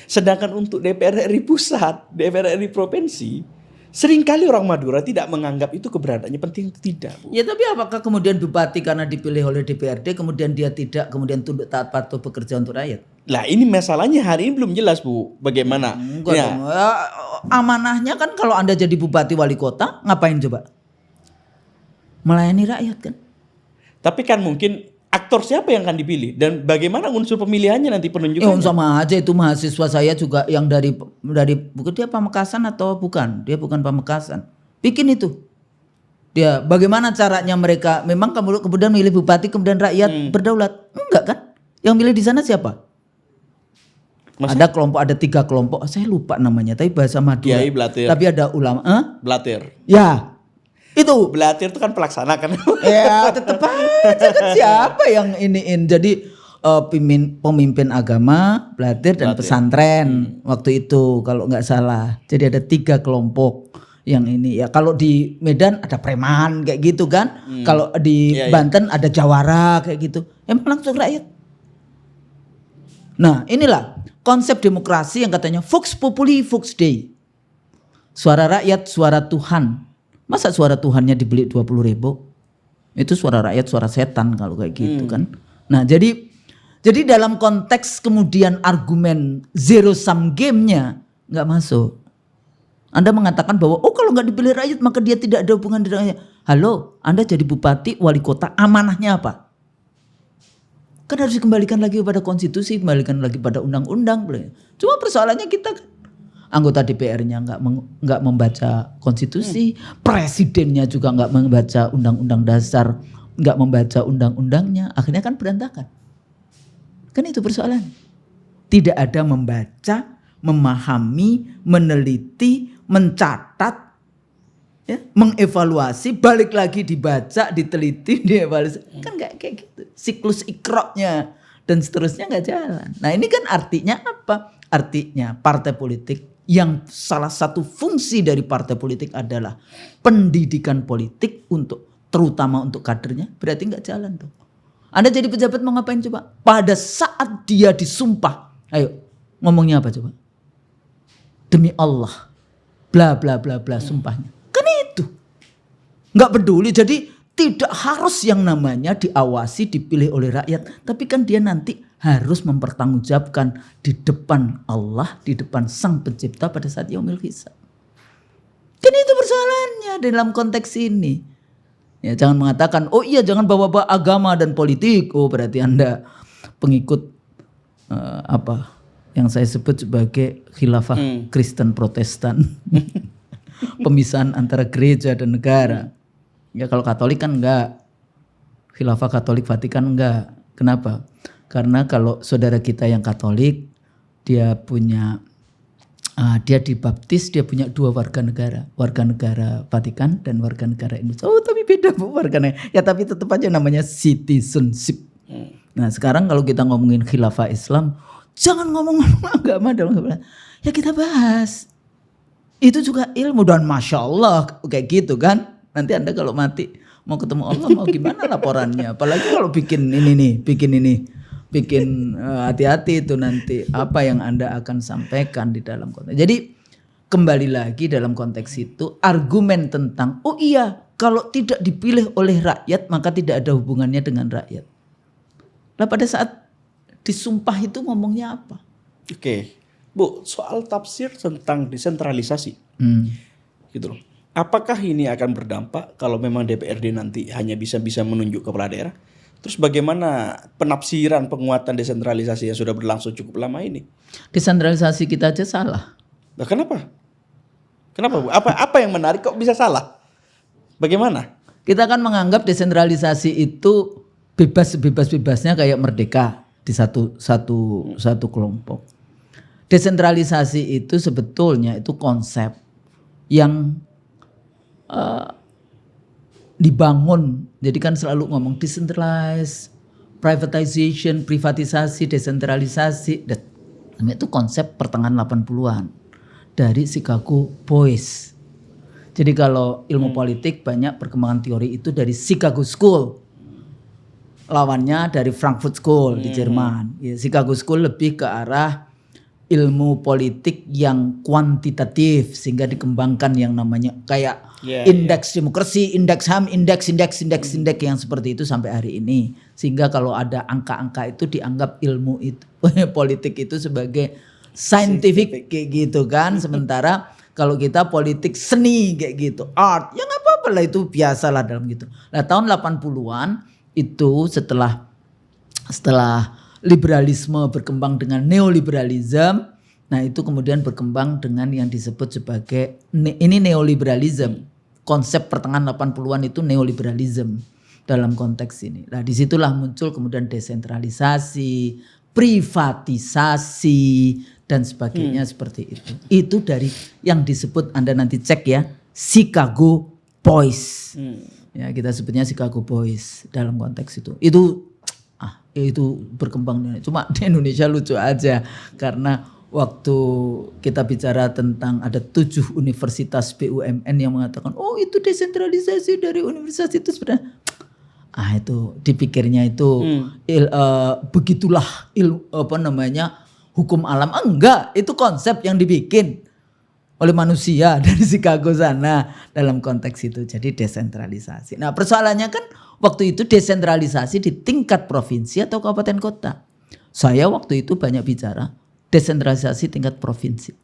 Sedangkan untuk DPR RI pusat, DPR RI provinsi, seringkali orang Madura tidak menganggap itu keberadaannya penting, tidak, Bu. Ya tapi apakah kemudian bupati karena dipilih oleh DPRD kemudian dia tidak kemudian tunduk taat patuh bekerja untuk rakyat? Lah ini masalahnya hari ini belum jelas, Bu. Bagaimana? Ya. Amanahnya kan kalau Anda jadi bupati wali kota ngapain coba? Melayani rakyat kan. Tapi kan mungkin aktor siapa yang akan dipilih dan bagaimana unsur pemilihannya nanti penunjukannya? Sama aja itu mahasiswa saya juga yang dari bukan dia Pamekasan atau bukan? Dia bukan Pamekasan. Bikin itu. Dia bagaimana caranya mereka memang kemudian milih bupati kemudian rakyat berdaulat? Enggak kan? Yang milih di sana siapa? Ada kelompok, ada 3 kelompok. Saya lupa namanya tapi bahasa Madura. Kiai Blatir. Tapi ada ulama. Blatir. Ya. Itu Blatter itu kan pelaksana kan. ya tetap aja kan siapa yang iniin. Jadi pemimpin agama, Blatter dan pesantren waktu itu kalau nggak salah. Jadi ada 3 kelompok yang ini ya. Kalau di Medan ada preman kayak gitu kan. Kalau di Banten ada jawara kayak gitu. Emang langsung rakyat. Nah inilah konsep demokrasi yang katanya Vox Populi Vox Dei. Suara rakyat, suara Tuhan. Masa suara Tuhannya dibeli 20.000? Itu suara rakyat, suara setan kalau kayak gitu kan. Nah jadi dalam konteks kemudian argumen zero sum game-nya nggak masuk. Anda mengatakan bahwa kalau nggak dipilih rakyat maka dia tidak ada hubungan dengan rakyat. Halo, Anda jadi bupati, wali kota, amanahnya apa? Kan harus dikembalikan lagi kepada konstitusi, kembalikan lagi pada undang-undang. Cuma persoalannya kita kan anggota DPR-nya nggak membaca konstitusi, presidennya juga nggak membaca undang-undang dasar, nggak membaca undang-undangnya, akhirnya kan berantakan. Kan itu persoalan. Tidak ada membaca, memahami, meneliti, mencatat, ya, mengevaluasi, balik lagi dibaca, diteliti, dievaluasi. Kan nggak kayak gitu. Siklus ikroknya dan seterusnya nggak jalan. Nah ini kan artinya apa? Artinya partai politik yang salah satu fungsi dari partai politik adalah pendidikan politik untuk terutama untuk kadernya, berarti nggak jalan tuh. Anda jadi pejabat mau ngapain coba? Pada saat dia disumpah, ayo ngomongnya apa coba? Demi Allah, bla bla bla bla sumpahnya. Kan itu, nggak peduli. Jadi tidak harus yang namanya diawasi, dipilih oleh rakyat, tapi kan dia nanti harus mempertanggungjawabkan di depan Allah, di depan Sang Pencipta pada saat yaumil hisab. Kan itu persoalannya dalam konteks ini. Ya, jangan mengatakan, iya jangan bawa-bawa agama dan politik. Berarti Anda pengikut yang saya sebut sebagai khilafah Kristen Protestan. Pemisahan antara gereja dan negara. Ya kalau Katolik kan enggak. Khilafah Katolik Vatikan enggak. Kenapa? Karena kalau saudara kita yang Katolik, dia dibaptis, dia punya 2 warga negara Vatikan dan warga negara Indonesia. Tapi beda Bu warganya. Ya tapi tetap aja namanya citizenship. Nah sekarang kalau kita ngomongin khilafah Islam, jangan ngomong-ngomong agama dong. Ya kita bahas. Itu juga ilmu dan Masya Allah kayak gitu kan. Nanti Anda kalau mati mau ketemu Allah mau gimana laporannya. Apalagi kalau bikin hati-hati itu nanti apa yang Anda akan sampaikan di dalam konteks. Jadi kembali lagi dalam konteks itu argumen tentang kalau tidak dipilih oleh rakyat maka tidak ada hubungannya dengan rakyat. Lah pada saat disumpah itu ngomongnya apa? Oke. Bu, soal tafsir tentang desentralisasi. Gitu loh. Apakah ini akan berdampak kalau memang DPRD nanti hanya bisa menunjuk kepala daerah? Terus bagaimana penafsiran penguatan desentralisasi yang sudah berlangsung cukup lama ini? Desentralisasi kita aja salah. Nah, kenapa? Kenapa Bu? Apa yang menarik kok bisa salah? Bagaimana? Kita kan menganggap desentralisasi itu bebas-bebasnya kayak merdeka di satu kelompok. Desentralisasi itu sebetulnya itu konsep yang dibangun. Jadi kan selalu ngomong decentralized, privatization, privatisasi, desentralisasi. Itu konsep pertengahan 80-an dari Chicago Boys. Jadi kalau ilmu politik banyak perkembangan teori itu dari Chicago School. Lawannya dari Frankfurt School di Jerman. Ya, Chicago School lebih ke arah ilmu politik yang kuantitatif sehingga dikembangkan yang namanya kayak indeks demokrasi, indeks HAM, indeks yang seperti itu sampai hari ini. Sehingga kalau ada angka-angka itu dianggap ilmu itu politik itu sebagai scientific kayak gitu kan. Sementara kalau kita politik seni kayak gitu, art, ya nggak apa-apa lah itu biasalah dalam gitu. Nah tahun 80-an itu setelah liberalisme berkembang dengan neoliberalisme, nah itu kemudian berkembang dengan yang disebut sebagai ini neoliberalisme. Konsep pertengahan 80-an itu neoliberalisme dalam konteks ini. Nah disitulah muncul kemudian desentralisasi, privatisasi dan sebagainya seperti itu. Itu dari yang disebut Anda nanti cek ya, Chicago Boys. Ya, kita sebutnya Chicago Boys dalam konteks itu. Itu berkembang. Cuma di Indonesia lucu aja karena waktu kita bicara tentang ada 7 universitas BUMN yang mengatakan itu desentralisasi dari universitas itu sebenarnya itu dipikirnya itu begitulah hukum alam. Enggak, itu konsep yang dibikin oleh manusia dari Chicago sana dalam konteks itu. Jadi desentralisasi. Nah, persoalannya kan waktu itu desentralisasi di tingkat provinsi atau kabupaten kota. Saya waktu itu banyak bicara desentralisasi tingkat provinsi.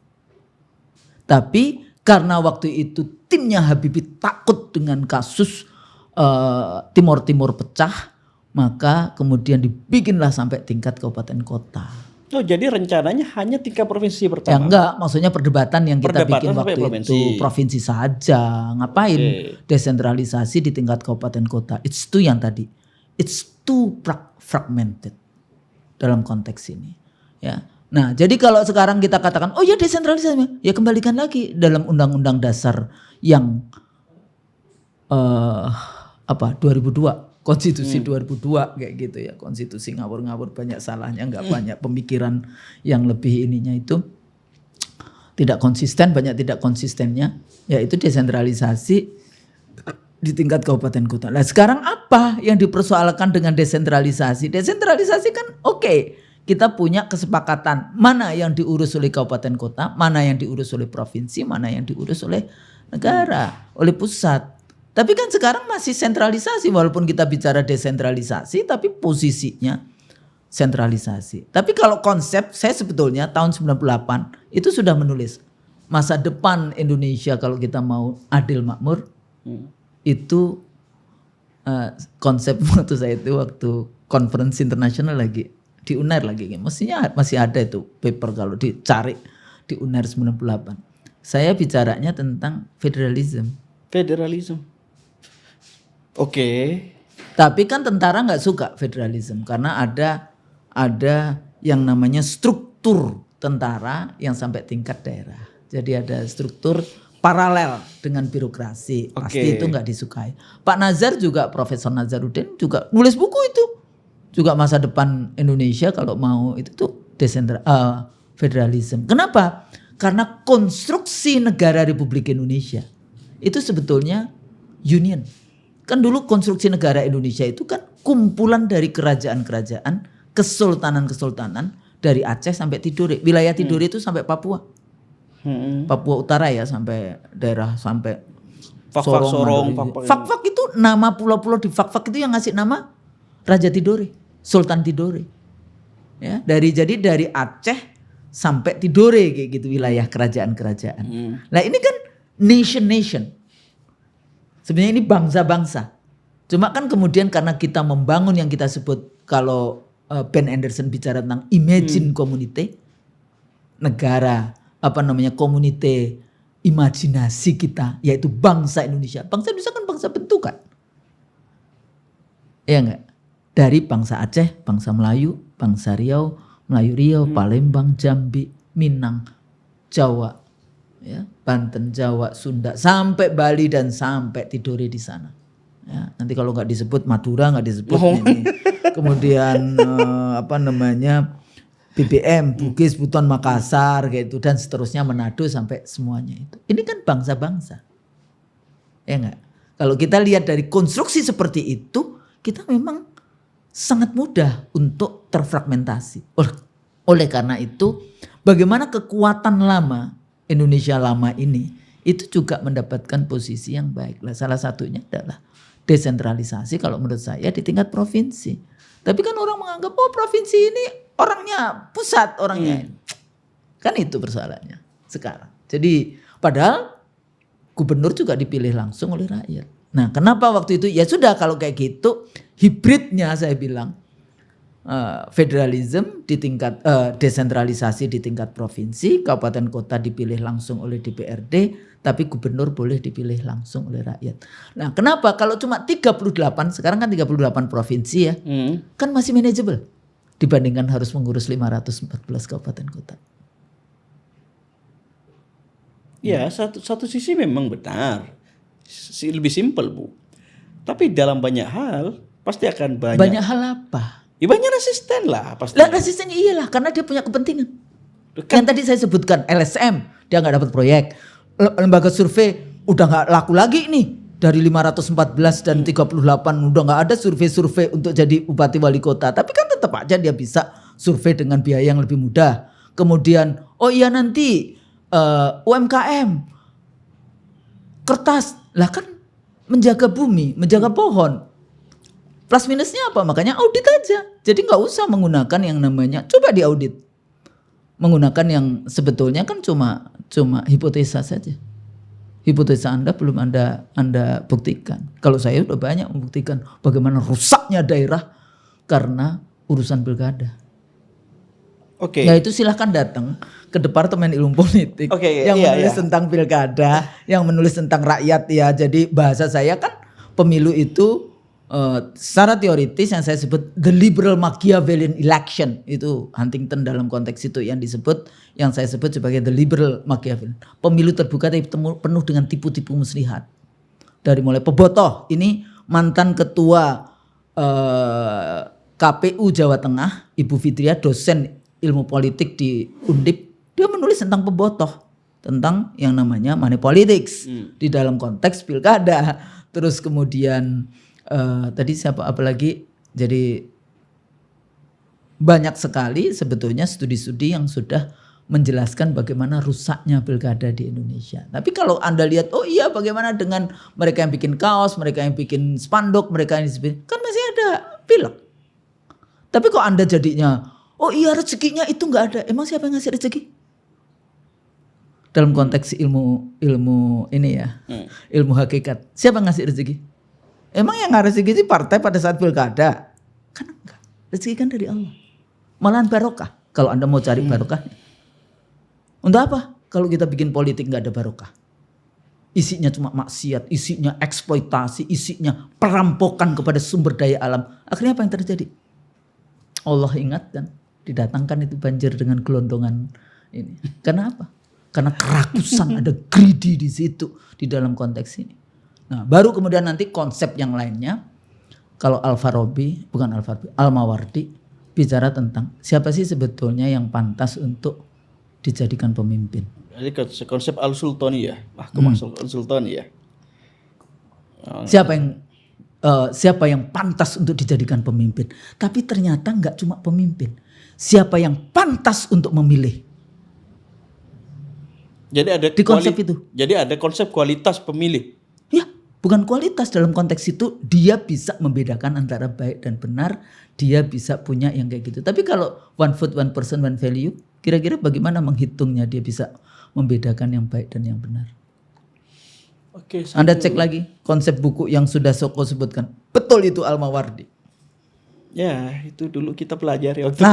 Tapi karena waktu itu timnya Habibie takut dengan kasus Timur Timur pecah, maka kemudian dibikinlah sampai tingkat kabupaten kota. Oh, jadi rencananya hanya tingkat provinsi Ya pertama? enggak, maksudnya perdebatan yang kita Perdebatan bikin waktu provinsi. itu provinsi saja. Ngapain desentralisasi di tingkat kabupaten kota? It's too fragmented dalam konteks ini. Ya. Nah, jadi kalau sekarang kita katakan, ya desentralisasi, ya kembalikan lagi dalam Undang-Undang Dasar yang 2002. Konstitusi 2002 kayak gitu ya. Konstitusi ngawur-ngawur banyak salahnya, enggak banyak pemikiran yang lebih ininya itu tidak konsisten, banyak tidak konsistennya, yaitu desentralisasi di tingkat kabupaten kota. Nah, sekarang apa yang dipersoalkan dengan desentralisasi? Desentralisasi kan kita punya kesepakatan mana yang diurus oleh kabupaten kota, mana yang diurus oleh provinsi, mana yang diurus oleh negara, oleh pusat. Tapi kan sekarang masih sentralisasi, walaupun kita bicara desentralisasi tapi posisinya sentralisasi. Tapi kalau konsep, saya sebetulnya tahun 98 itu sudah menulis masa depan Indonesia kalau kita mau adil makmur. Itu konsep waktu saya itu waktu konferensi internasional lagi di UNER lagi. Mestinya masih ada itu paper kalau dicari di UNER 98. Saya bicaranya tentang federalisme. Oke. Tapi kan tentara nggak suka federalisme karena ada yang namanya struktur tentara yang sampai tingkat daerah. Jadi ada struktur paralel dengan birokrasi. Pasti itu nggak disukai. Pak Nazar juga, Profesor Nazarudin juga nulis buku itu. Juga masa depan Indonesia kalau mau itu tuh federalisme. Kenapa? Karena konstruksi negara Republik Indonesia itu sebetulnya union. Kan dulu konstruksi negara Indonesia itu kan kumpulan dari kerajaan-kerajaan, kesultanan-kesultanan dari Aceh sampai Tidore. Wilayah Tidore itu sampai Papua. Papua Utara ya sampai daerah sampai Sorong. Fak-Fak itu nama pulau-pulau di Fak-Fak itu yang ngasih nama Raja Tidore, Sultan Tidore. Ya, jadi dari Aceh sampai Tidore kayak gitu wilayah kerajaan-kerajaan. Nah, ini kan nation. Sebenarnya ini bangsa-bangsa. Cuma kan kemudian karena kita membangun yang kita sebut kalau Ben Anderson bicara tentang imagine community, negara community imajinasi kita yaitu bangsa Indonesia. Bangsa Indonesia kan bangsa bentukan. Ya enggak? Dari bangsa Aceh, bangsa Melayu, bangsa Riau, Melayu Riau, Palembang, Jambi, Minang, Jawa. Ya, Banten, Jawa, Sunda, sampai Bali dan sampai Tidore di sana. Ya, nanti kalau nggak disebut Madura nggak disebut ini. Kemudian BBM, Bugis, Buton, Makassar gitu dan seterusnya Manado sampai semuanya itu. Ini kan bangsa-bangsa. Ya enggak? Kalau kita lihat dari konstruksi seperti itu, kita memang sangat mudah untuk terfragmentasi. Oleh karena itu, bagaimana kekuatan lama Indonesia lama ini itu juga mendapatkan posisi yang baik. Salah satunya adalah desentralisasi kalau menurut saya di tingkat provinsi. Tapi kan orang menganggap provinsi ini orangnya pusat orangnya. Kan itu persoalannya sekarang. Jadi padahal gubernur juga dipilih langsung oleh rakyat. Nah, kenapa waktu itu ya sudah kalau kayak gitu hibridnya saya bilang federalisme di tingkat desentralisasi di tingkat provinsi, kabupaten kota dipilih langsung oleh DPRD, tapi gubernur boleh dipilih langsung oleh rakyat. Nah, kenapa kalau cuma 38, sekarang kan 38 provinsi ya, kan masih manageable dibandingkan harus mengurus 514 kabupaten kota. Ya, satu sisi memang benar. lebih simpel, Bu. Tapi dalam banyak hal pasti akan Banyak hal apa? Ya banyak resisten lah pasti. Lah resistennya iyalah karena dia punya kepentingan. Yang tadi saya sebutkan LSM dia nggak dapat proyek. Lembaga survei udah nggak laku lagi nih dari 514 dan 38 udah nggak ada survei-survei untuk jadi bupati wali kota. Tapi kan tetap aja dia bisa survei dengan biaya yang lebih mudah. Kemudian oh iya nanti UMKM kertas lah kan menjaga bumi, menjaga pohon. Plus minusnya apa? Makanya audit aja. Jadi nggak usah menggunakan yang namanya coba diaudit. Menggunakan yang sebetulnya kan cuma hipotesa saja. Hipotesa Anda belum Anda buktikan. Kalau saya udah banyak membuktikan bagaimana rusaknya daerah karena urusan pilkada. Oke. Ya itu silahkan datang ke Departemen Ilmu Politik yang menulis tentang pilkada, yang menulis tentang rakyat ya. Jadi bahasa saya kan pemilu itu secara teoritis yang saya sebut the liberal Machiavellian election, itu Huntington dalam konteks itu yang saya sebut sebagai the liberal Machiavellian. Pemilu terbuka tapi penuh dengan tipu-tipu muslihat. Dari mulai pebotoh, ini mantan ketua KPU Jawa Tengah, Ibu Fitria, dosen ilmu politik di Undip, dia menulis tentang pebotoh, tentang yang namanya money politics di dalam konteks pilkada. Terus kemudian tadi siapa apalagi, jadi banyak sekali sebetulnya studi-studi yang sudah menjelaskan bagaimana rusaknya pilkada di Indonesia. Tapi kalau Anda lihat, oh iya bagaimana dengan mereka yang bikin kaos, mereka yang bikin spanduk, mereka yang kan masih ada pilek. Tapi kok Anda jadinya, oh iya rezekinya itu nggak ada. Emang siapa yang ngasih rezeki? Dalam konteks ilmu ini ya, ilmu hakikat. Siapa yang ngasih rezeki? Emang yang ngasih rezeki sih partai pada saat pilkada? Kan enggak. Rezeki kan dari Allah. Malahan barokah. Kalau Anda mau cari barokahnya. Untuk apa? Kalau kita bikin politik nggak ada barokah. Isinya cuma maksiat, isinya eksploitasi, isinya perampokan kepada sumber daya alam. Akhirnya apa yang terjadi? Allah ingatkan, didatangkan itu banjir dengan gelondongan ini. Karena apa? Karena kerakusan, ada greedy di situ di dalam konteks ini. Nah, baru kemudian nanti konsep yang lainnya. Kalau Al-Mawardi bicara tentang siapa sih sebetulnya yang pantas untuk dijadikan pemimpin. Jadi konsep Al-Sultaniyah, Al-Sultaniyah. Siapa yang pantas untuk dijadikan pemimpin. Tapi ternyata nggak cuma pemimpin. Siapa yang pantas untuk memilih. Jadi ada di konsep itu. Jadi ada konsep kualitas pemilih. Ya, bukan kualitas, dalam konteks itu dia bisa membedakan antara baik dan benar, dia bisa punya yang kayak gitu. Tapi kalau one vote, one person, one value, kira-kira bagaimana menghitungnya dia bisa membedakan yang baik dan yang benar? Oke, Anda cek lagi konsep buku yang sudah Soko sebutkan. Betul itu Al-Mawardi. Ya, itu dulu kita pelajari waktu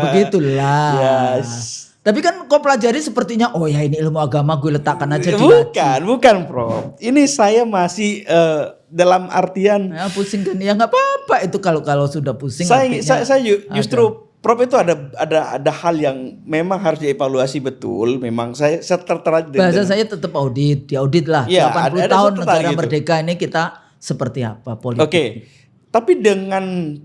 begitulah. Yes. Tapi kan kau pelajari sepertinya, oh ya ini ilmu agama gue letakkan aja di Bukan Prof. Ini saya masih dalam artian ya, pusing kan ya nggak apa-apa itu kalau sudah pusing. Saya justru Prof itu ada hal yang memang harus dievaluasi betul. Memang saya tertera bahasa saya tetap audit, diaudit lah. Ya, 80 tahun negara gitu. Merdeka ini kita seperti apa politik. Oke. Tapi dengan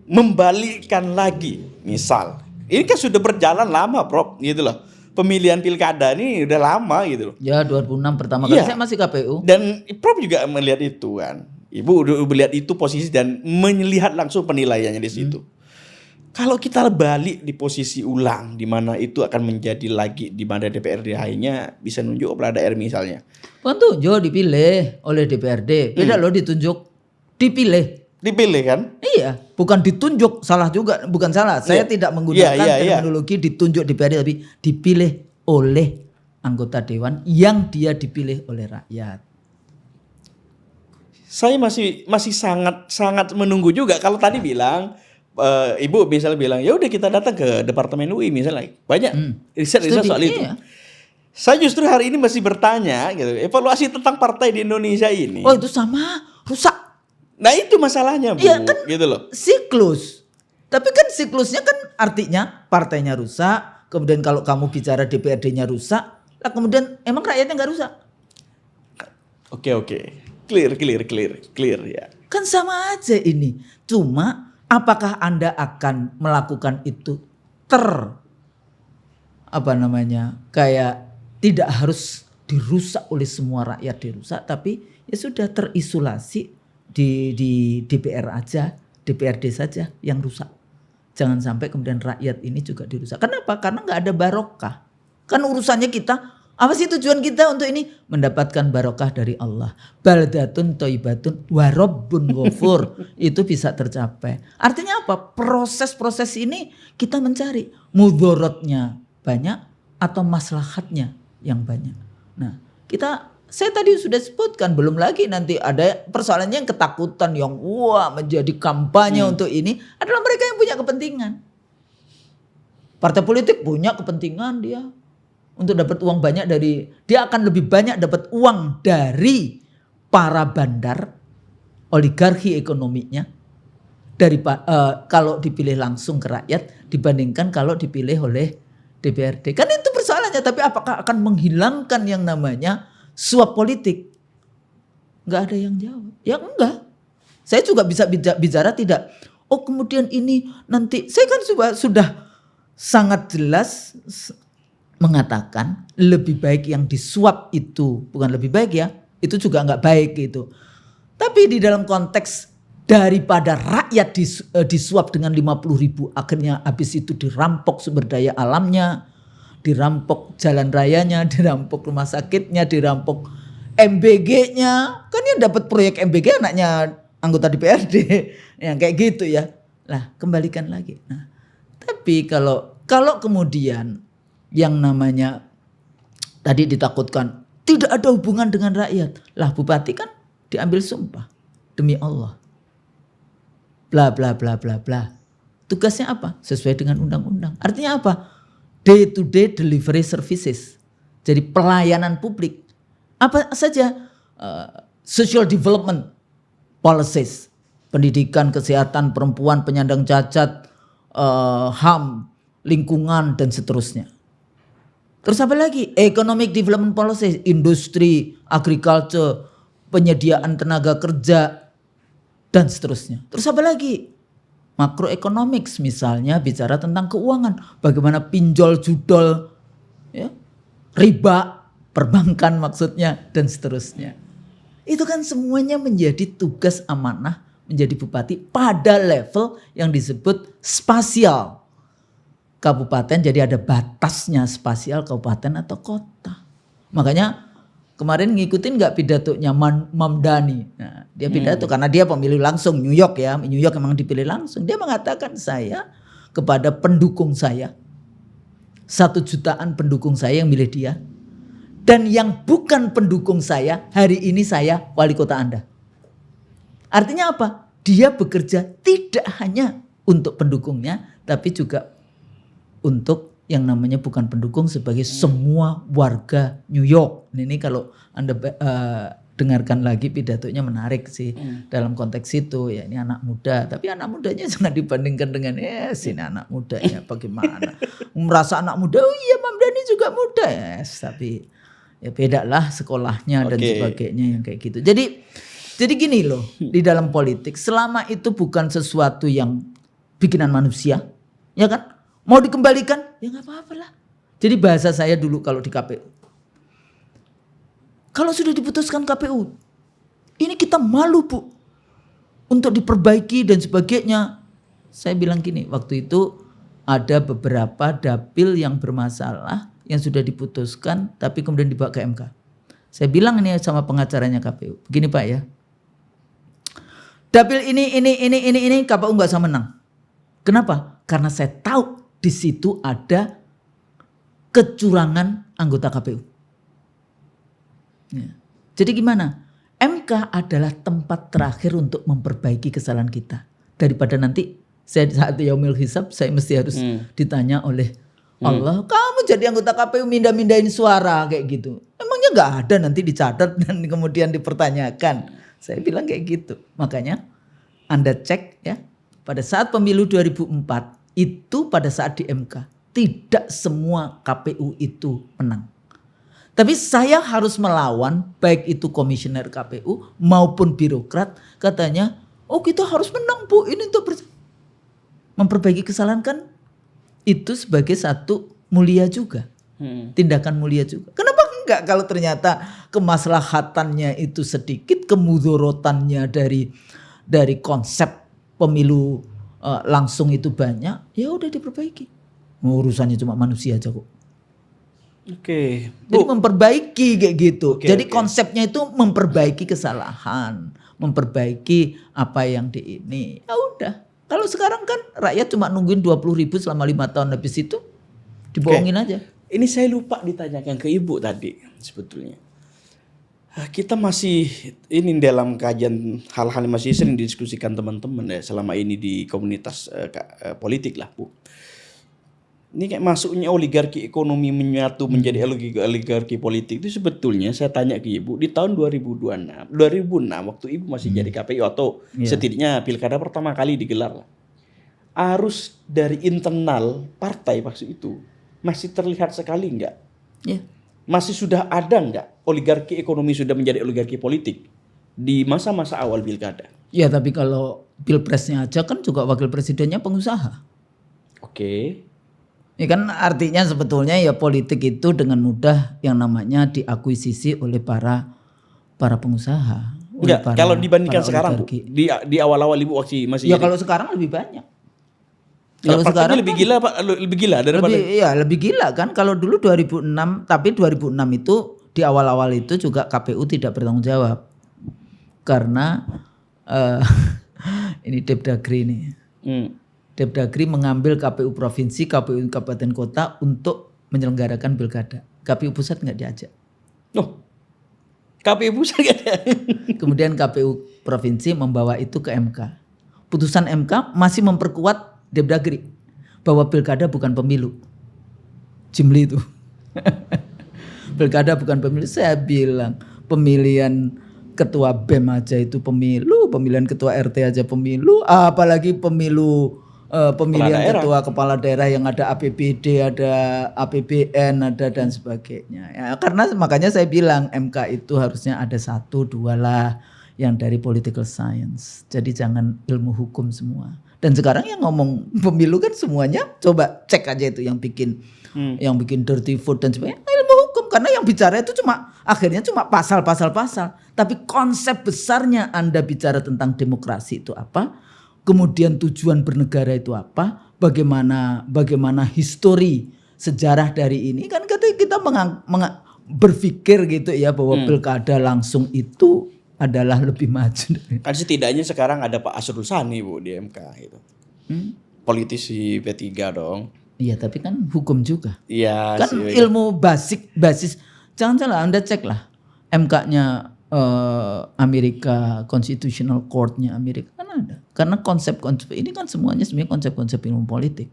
membalikkan lagi, misal ini kan sudah berjalan lama, Prof, gitu loh. Pemilihan pilkada ini udah lama gitu loh. Ya 2006 pertama kali saya masih KPU. Dan Prof juga melihat itu kan. Ibu udah melihat itu posisi dan melihat langsung penilaiannya di situ. Kalau kita balik di posisi ulang, di mana itu akan menjadi lagi, di mana DPRD-nya bisa nunjuk kepala daerah misalnya. Bukan tunjuk, dipilih oleh DPRD. Beda loh ditunjuk, dipilih. Dipilih kan? Iya, bukan ditunjuk, salah juga, bukan salah. Saya tidak menggunakan terminologi ditunjuk DPRD, tapi dipilih oleh anggota dewan yang dia dipilih oleh rakyat. Saya masih sangat menunggu juga. Kalau tadi bilang Ibu misalnya bilang ya udah kita datang ke Departemen UI misalnya, banyak riset soal itu. Iya. Saya justru hari ini masih bertanya gitu, evaluasi tentang partai di Indonesia ini. Oh itu sama, rusak. Nah itu masalahnya Bu, ya, kan gitu loh. Siklus. Tapi kan siklusnya kan artinya partainya rusak, kemudian kalau kamu bicara DPRD-nya rusak, lah kemudian emang rakyatnya nggak rusak? Oke. Clear ya. Kan sama aja ini. Cuma apakah Anda akan melakukan itu kayak tidak harus dirusak oleh semua rakyat dirusak, tapi ya sudah terisolasi di DPR aja, DPRD saja yang rusak. Jangan sampai kemudian rakyat ini juga dirusak. Kenapa? Karena nggak ada barokah. Kan urusannya kita, apa sih tujuan kita untuk ini? Mendapatkan barokah dari Allah. Baldatun thayyibatun wa rabbun ghafur. Itu bisa tercapai. Artinya apa? Proses-proses ini kita mencari mudorotnya banyak atau maslahatnya yang banyak. Nah, saya tadi sudah sebutkan, belum lagi nanti ada persoalannya yang ketakutan yang menjadi kampanye untuk ini adalah mereka yang punya kepentingan. Partai politik punya kepentingan dia untuk dapat uang banyak dia akan lebih banyak dapat uang dari para bandar, oligarki ekonominya kalau dipilih langsung ke rakyat dibandingkan kalau dipilih oleh DPRD. Kan itu persoalannya, tapi apakah akan menghilangkan yang namanya suap politik? Enggak ada yang jawab. Ya enggak. Saya juga bisa bicara tidak. Oh kemudian ini nanti, saya kan sudah sangat jelas mengatakan lebih baik yang disuap itu, bukan lebih baik ya, itu juga enggak baik gitu. Tapi di dalam konteks daripada rakyat disuap dengan 50.000 akhirnya habis itu dirampok sumber daya alamnya, dirampok jalan rayanya, dirampok rumah sakitnya, dirampok MBG-nya. Kan yang dapat proyek MBG anaknya anggota DPRD yang kayak gitu ya. Lah kembalikan lagi. Nah, tapi kalau kemudian yang namanya tadi ditakutkan tidak ada hubungan dengan rakyat. Lah bupati kan diambil sumpah demi Allah. Bla bla bla bla bla. Tugasnya apa? Sesuai dengan undang-undang. Artinya apa? Day to day delivery services. Jadi pelayanan publik. Apa saja? Social development policies. Pendidikan, kesehatan, perempuan, penyandang cacat, HAM, lingkungan dan seterusnya. Terus apa lagi? Economic development policy, industri, agriculture, penyediaan tenaga kerja dan seterusnya. Terus apa lagi? Macroeconomics misalnya bicara tentang keuangan, bagaimana pinjol judol, ya, riba, perbankan maksudnya dan seterusnya. Itu kan semuanya menjadi tugas amanah menjadi bupati pada level yang disebut spasial. Kabupaten, jadi ada batasnya spasial kabupaten atau kota. Makanya kemarin ngikutin gak pidatonya Mamdani. Nah, dia pidato karena dia pemilih langsung New York ya. New York memang dipilih langsung. Dia mengatakan saya kepada pendukung saya. 1 jutaan pendukung saya yang milih dia. Dan yang bukan pendukung saya, hari ini saya wali kota Anda. Artinya apa? Dia bekerja tidak hanya untuk pendukungnya, tapi juga untuk yang namanya bukan pendukung sebagai semua warga New York. Ini kalau Anda dengarkan lagi pidatonya menarik sih dalam konteks itu. Ya ini anak muda, tapi anak mudanya jangan dibandingkan dengan ini anak muda ya bagaimana. Merasa anak muda, oh iya Mamdani juga muda ya. Tapi ya beda lah sekolahnya dan sebagainya yang kayak gitu. Jadi gini loh, di dalam politik selama itu bukan sesuatu yang bikinan manusia, ya kan? Mau dikembalikan, ya gak apa-apa lah. Jadi bahasa saya dulu kalau di KPU. Kalau sudah diputuskan KPU, ini kita malu Bu. Untuk diperbaiki dan sebagainya. Saya bilang gini, waktu itu ada beberapa dapil yang bermasalah, yang sudah diputuskan, tapi kemudian dibawa ke MK. Saya bilang ini sama pengacaranya KPU. Begini Pak ya. Dapil ini KPU gak bisa menang. Kenapa? Karena saya tahu di situ ada kecurangan anggota KPU. Ya. Jadi gimana? MK adalah tempat terakhir untuk memperbaiki kesalahan kita. Daripada nanti saya saat yaumil hisab saya mesti harus ditanya oleh Allah, kamu jadi anggota KPU mindah-mindahin suara kayak gitu. Emangnya gak ada nanti dicatat dan kemudian dipertanyakan. Saya bilang kayak gitu. Makanya Anda cek ya, pada saat pemilu 2004 itu pada saat di MK tidak semua KPU itu menang. Tapi saya harus melawan baik itu komisioner KPU maupun birokrat, katanya, oh kita harus menang Bu, ini untuk memperbaiki kesalahan, kan itu sebagai satu mulia juga. Tindakan mulia juga. Kenapa enggak kalau ternyata kemaslahatannya itu sedikit, kemudorotannya dari konsep pemilu langsung itu banyak, ya udah diperbaiki. Urusannya cuma manusia aja kok. Oke. Jadi memperbaiki kayak gitu. Oke, Jadi oke. konsepnya itu memperbaiki kesalahan, memperbaiki apa yang di ini. Ya udah. Kalau sekarang kan rakyat cuma nungguin 20.000 selama 5 tahun, habis itu dibohongin aja. Ini saya lupa ditanyakan ke Ibu tadi sebetulnya. Kita masih ini dalam kajian hal-hal yang masih sering didiskusikan teman-teman ya selama ini di komunitas politik lah Bu. Ini kayak masuknya oligarki ekonomi menyatu menjadi oligarki politik itu sebetulnya saya tanya ke Ibu di tahun 2006 waktu Ibu masih jadi KPU atau setidaknya pilkada pertama kali digelar lah. Arus dari internal partai waktu itu masih terlihat sekali enggak? Ya. Masih sudah ada enggak oligarki ekonomi sudah menjadi oligarki politik di masa-masa awal pilkada? Ya tapi kalau pilpresnya aja kan juga wakil presidennya pengusaha. Oke. Ya kan artinya sebetulnya ya politik itu dengan mudah yang namanya diakuisisi oleh para pengusaha. Enggak, kalau dibandingkan sekarang Bu, di awal-awal Ibu waktu masih ya kalau sekarang lebih banyak. kalau Kalau sekarang sekarang lebih gila Pak, lebih gila daripada lebih gila kan. Kalau dulu 2006, tapi 2006 itu di awal-awal itu juga KPU tidak bertanggung jawab karena ini Depdagri ini. Depdagri mengambil KPU provinsi, KPU kabupaten kota untuk menyelenggarakan pilkada. KPU pusat nggak diajak. Oh, KPU pusat nggak ada. Kemudian KPU provinsi membawa itu ke MK. Putusan MK masih memperkuat Depdagri bahwa pilkada bukan pemilu. Jimli itu. Pilkada bukan pemilu. Saya bilang pemilihan ketua BEM aja itu pemilu, pemilihan ketua RT aja pemilu, apalagi pemilihan ketua kepala daerah yang ada APBD, ada APBN, ada dan sebagainya. Ya, karena makanya saya bilang MK itu harusnya ada 1, 2 lah yang dari political science. Jadi jangan ilmu hukum semua. Dan sekarang yang ngomong pemilu kan semuanya coba cek aja itu yang bikin dirty vote dan sebagainya ilmu hukum, karena yang bicara itu akhirnya cuma pasal. Tapi konsep besarnya Anda bicara tentang demokrasi itu apa? Kemudian tujuan bernegara itu apa? Bagaimana histori sejarah dari ini kan kita berpikir gitu ya bahwa pilkada langsung itu adalah lebih maju. Kan setidaknya sekarang ada Pak Asrul Sani Bu di MK itu. Politisi P3 dong. Iya tapi kan hukum juga. Iya. Kan ilmu basis. Jangan salah Anda cek lah MK-nya Amerika, Constitutional Court-nya Amerika kan ada. Karena konsep-konsep ini kan semuanya sebenarnya konsep-konsep ilmu politik.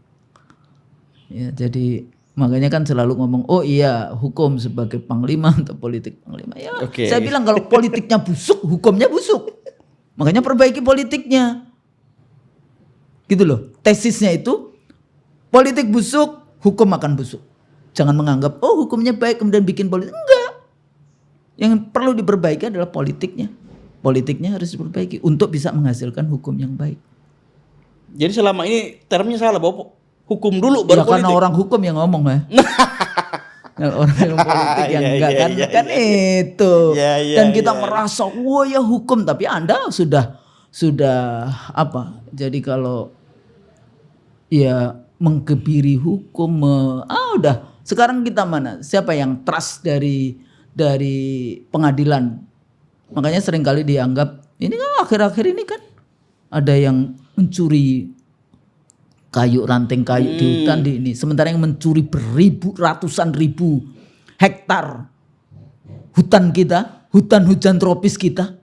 Ya, jadi makanya kan selalu ngomong, oh iya hukum sebagai panglima untuk politik panglima. Ya, saya bilang kalau politiknya busuk, hukumnya busuk. Makanya perbaiki politiknya. Gitu loh. Tesisnya itu politik busuk, hukum akan busuk. Jangan menganggap oh hukumnya baik kemudian bikin politik. Enggak. Yang perlu diperbaiki adalah politiknya. Politiknya harus diperbaiki untuk bisa menghasilkan hukum yang baik. Jadi selama ini termnya salah bahwa hukum dulu baru politik. Karena orang hukum yang ngomong ya. Orang yang politik yang enggak kan itu. Dan kita merasa wah ya hukum, tapi Anda sudah apa? Jadi kalau ya mengkebiri hukum udah. Sekarang kita mana? Siapa yang trust dari pengadilan? Makanya seringkali dianggap ini kan akhir-akhir ini kan ada yang mencuri ranting kayu di hutan di ini. Sementara yang mencuri ratusan ribu hektar hutan kita, hutan hujan tropis kita.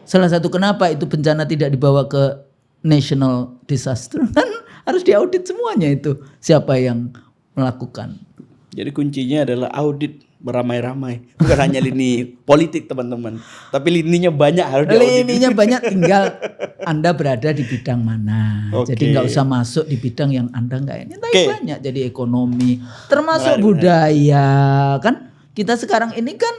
Salah satu kenapa itu bencana tidak dibawa ke national disaster kan harus diaudit semuanya itu siapa yang melakukan. Jadi kuncinya adalah audit beramai-ramai. Bukan hanya lini politik teman-teman, tapi lininya banyak harus diaudit. Lininya banyak, tinggal Anda berada di bidang mana. Oke. Jadi nggak usah masuk di bidang yang Anda nggak ini. Tapi Oke. banyak, jadi ekonomi, termasuk Menarik, budaya kan. Kita sekarang ini kan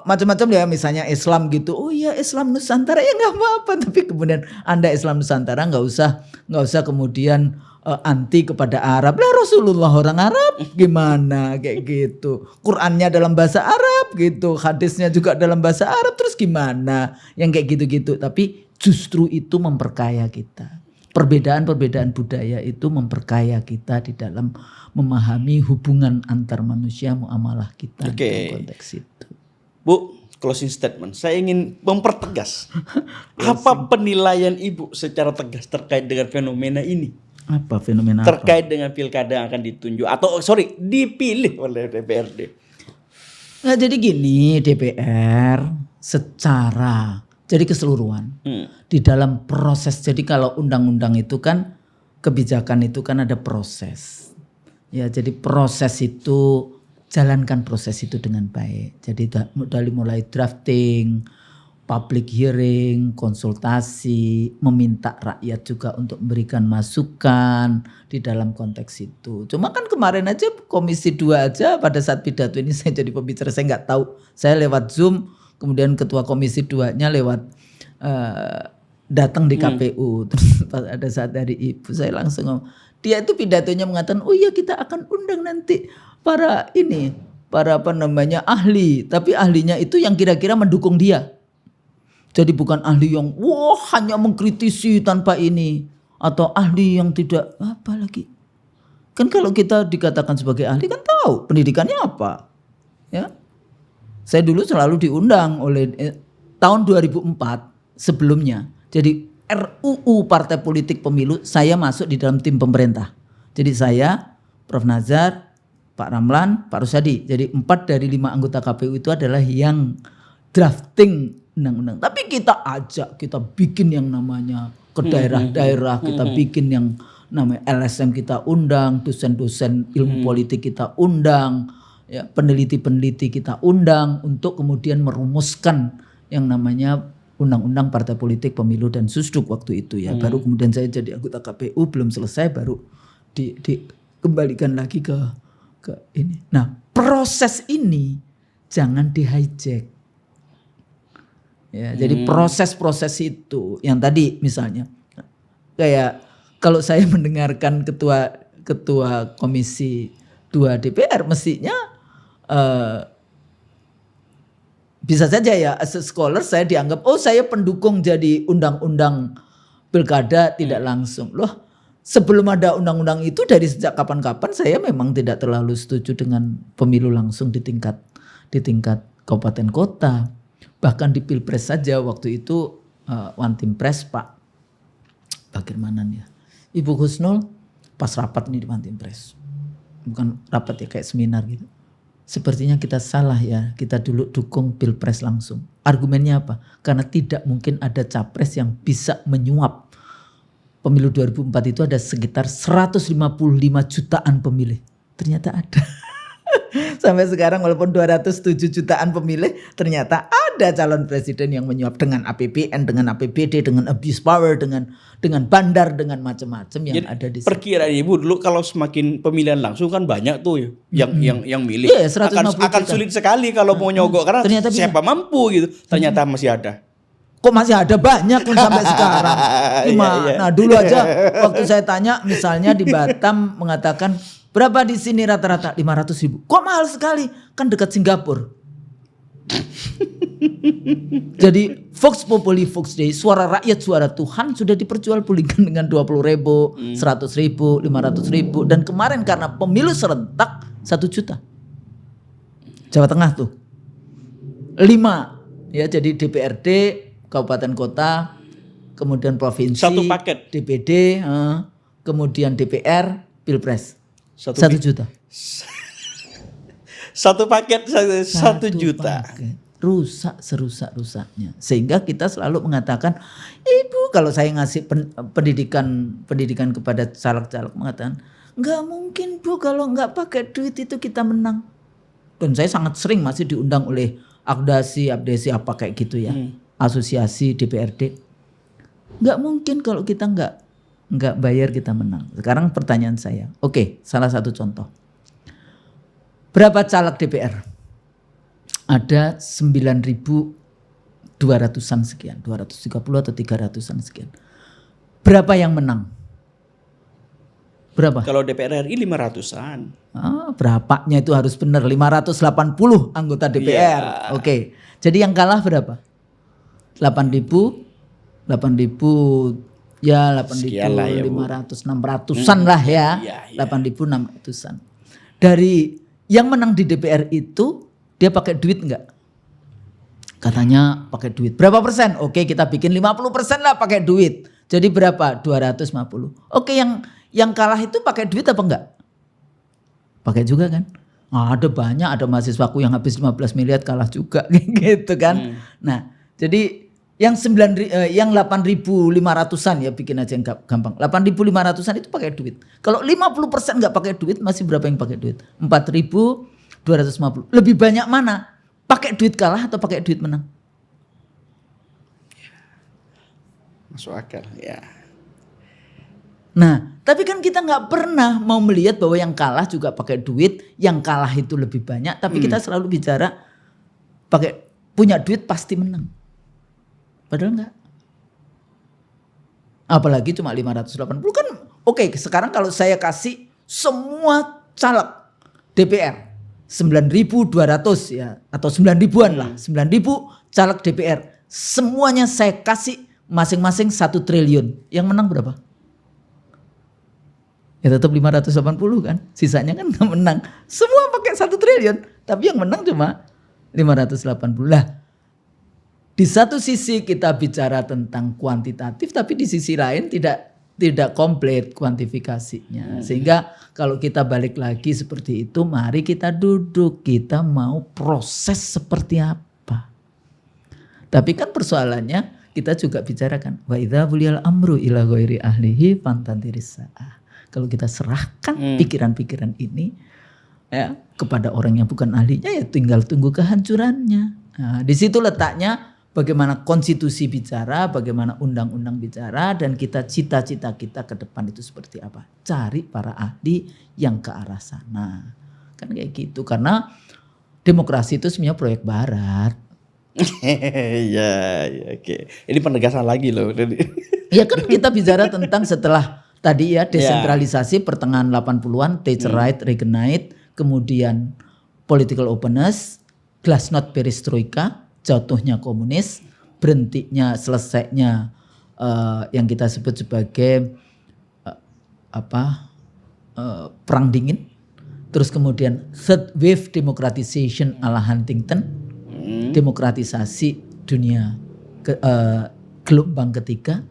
macam-macam ya, misalnya Islam gitu. Oh iya, Islam Nusantara ya nggak apa-apa. Tapi kemudian Anda Islam Nusantara nggak usah kemudian anti kepada Arab. Lah Rasulullah orang Arab gimana kayak gitu. Qurannya dalam bahasa Arab gitu, hadisnya juga dalam bahasa Arab, terus gimana yang kayak gitu-gitu. Tapi justru itu memperkaya kita. Perbedaan-perbedaan budaya itu memperkaya kita di dalam memahami hubungan antar manusia, muamalah kita dalam konteks itu. Bu, closing statement. Saya ingin mempertegas. Apa penilaian Ibu secara tegas terkait dengan fenomena ini? Apa fenomena Terkait dengan pilkada yang akan ditunjuk atau dipilih oleh DPRD. Nah, jadi gini, DPR secara jadi keseluruhan di dalam proses. Jadi kalau undang-undang itu kan, kebijakan itu kan ada proses. Ya, jadi proses itu, jalankan proses itu dengan baik. Jadi dari mulai drafting, public hearing, konsultasi, meminta rakyat juga untuk memberikan masukan di dalam konteks itu. Cuma kan kemarin aja Komisi 2 aja pada saat pidato ini saya jadi pembicara, saya nggak tahu. Saya lewat Zoom, kemudian ketua Komisi 2-nya lewat datang di KPU. Terus pada saat dari Ibu saya langsung ngomong, dia itu pidatonya mengatakan, oh iya kita akan undang nanti para ahli, tapi ahlinya itu yang kira-kira mendukung dia. Jadi bukan ahli yang hanya mengkritisi tanpa ini, atau ahli yang tidak apa lagi. Kan kalau kita dikatakan sebagai ahli kan tahu pendidikannya apa. Ya. Saya dulu selalu diundang oleh tahun 2004 sebelumnya. Jadi RUU Partai Politik Pemilu saya masuk di dalam tim pemerintah. Jadi saya, Prof. Nazar, Pak Ramlan, Pak Rusadi. Jadi 4 dari 5 anggota KPU itu adalah yang drafting undang-undang. Tapi kita ajak, kita bikin yang namanya ke daerah-daerah, kita bikin yang namanya LSM kita undang, dosen-dosen ilmu politik kita undang, ya, peneliti-peneliti kita undang untuk kemudian merumuskan yang namanya Undang-Undang Partai Politik Pemilu dan Susduk waktu itu ya. Baru kemudian saya jadi anggota KPU, belum selesai baru dikembalikan lagi ke ini. Nah, proses ini jangan di-hijack. Ya, jadi proses-proses itu yang tadi misalnya kayak kalau saya mendengarkan ketua Komisi 2 DPR mestinya bisa saja ya as a scholar saya dianggap saya pendukung jadi undang-undang pilkada tidak langsung. Loh, sebelum ada undang-undang itu dari sejak kapan-kapan saya memang tidak terlalu setuju dengan pemilu langsung di tingkat kabupaten kota. Bahkan di Pilpres saja waktu itu One Team Press Pak Bagirmanan ya. Ibu Husnul pas rapat nih di One Team Press. Bukan rapat ya kayak seminar gitu. Sepertinya kita salah ya, kita dulu dukung Pilpres langsung. Argumennya apa? Karena tidak mungkin ada capres yang bisa menyuap. Pemilu 2004 itu ada sekitar 155 jutaan pemilih. Ternyata ada. Sampai sekarang walaupun 207 jutaan pemilih, ternyata ada calon presiden yang menyuap dengan APBN, dengan APBD, dengan abuse power, dengan bandar, dengan macam-macam yang jadi, ada di situ. Perkiraan Ibu dulu kalau semakin pemilihan langsung kan banyak tuh yang milih. Iya, akan sulit sekali kalau mau nyogok karena ternyata siapa mampu gitu. Ternyata masih ada. Kok masih ada banyak pun sampai sekarang. Nah dulu aja waktu saya tanya misalnya di Batam mengatakan berapa di sini rata-rata 500.000. Kok mahal sekali? Kan dekat Singapura. Jadi Vox Populi Vox Dei, suara rakyat suara Tuhan sudah diperjualbelikan dengan 20.000, 100.000, 500.000 dan kemarin karena pemilu serentak 1 juta. Jawa Tengah tuh 5 ya, jadi DPRD kabupaten kota, kemudian provinsi, satu paket DPD, kemudian DPR, Pilpres. 1 juta. Satu paket 1 juta. Paket. Rusak serusak-rusaknya. Sehingga kita selalu mengatakan, Ibu kalau saya ngasih pendidikan kepada caleg-caleg mengatakan, nggak mungkin Bu kalau nggak pakai duit itu kita menang. Dan saya sangat sering masih diundang oleh Abdesi apa kayak gitu ya. Asosiasi DPRD. Nggak mungkin kalau kita nggak bayar kita menang. Sekarang pertanyaan saya. Oke, salah satu contoh. Berapa caleg DPR? Ada 9.200-an sekian. 230 atau 300-an sekian. Berapa yang menang? Berapa? Kalau DPR RI 500-an. Berapanya itu harus benar 580 anggota DPR. Oke. Jadi yang kalah berapa? 8.000 ya 8.500 600-an lah ya. 8.600-an. Dari yang menang di DPR itu dia pakai duit enggak? Katanya pakai duit. Berapa persen? Oke, kita bikin 50% lah pakai duit. Jadi berapa? 250. Oke, yang kalah itu pakai duit apa enggak? Pakai juga kan? Ada banyak, ada mahasiswaku yang habis 15 miliar kalah juga gitu kan. Nah, jadi yang 8.500-an ya bikin aja yang gampang. 8.500-an itu pakai duit. Kalau 50% enggak pakai duit, masih berapa yang pakai duit? 4.250. Lebih banyak mana? Pakai duit kalah atau pakai duit menang? Masuk akal ya. Nah, tapi kan kita nggak pernah mau melihat bahwa yang kalah juga pakai duit, yang kalah itu lebih banyak, tapi kita selalu bicara pakai punya duit pasti menang. Padahal enggak. Apalagi cuma 580 kan. Oke, sekarang kalau saya kasih semua caleg DPR 9.200 ya atau 9.000-an lah, 9.000 caleg DPR, semuanya saya kasih masing-masing 1 triliun. Yang menang berapa? Ya tetap 580 kan. Sisanya kan gak menang. Semua pakai 1 triliun. Tapi yang menang cuma 580. Lah, di satu sisi kita bicara tentang kuantitatif, tapi di sisi lain tidak komplit kuantifikasinya. Sehingga kalau kita balik lagi seperti itu, mari kita duduk. Kita mau proses seperti apa. Tapi kan persoalannya kita juga bicarakan. Wa idza buliyal amru ila ghairi ahlihi fantantiris sa'ah. Kalau kita serahkan pikiran-pikiran ini ya kepada orang yang bukan ahlinya, ya tinggal tunggu kehancurannya. Nah, di situ letaknya bagaimana konstitusi bicara, bagaimana undang-undang bicara, dan kita cita-cita kita ke depan itu seperti apa. Cari para ahli yang ke arah sana. Kan kayak gitu. Karena demokrasi itu sebenarnya proyek barat. Ya, oke. Ini penegasan lagi loh. Ya kan kita bicara tentang setelah tadi ya desentralisasi pertengahan 80-an, Thatcher right, Reaganite, kemudian political openness, glasnost perestroika, jatuhnya komunis, berhentinya selesainya yang kita sebut sebagai perang dingin, terus kemudian third wave democratization ala Huntington, demokratisasi dunia gelombang ketiga.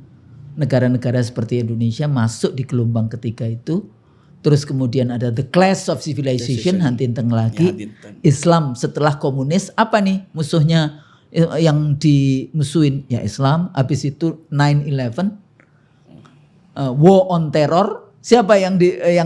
Negara-negara seperti Indonesia masuk di gelombang ketiga itu. Terus kemudian ada the clash of civilization, Huntington lagi. Islam setelah komunis, apa nih musuhnya yang dimusuhin? Ya Islam. Habis itu 9/11, war on terror. Siapa yang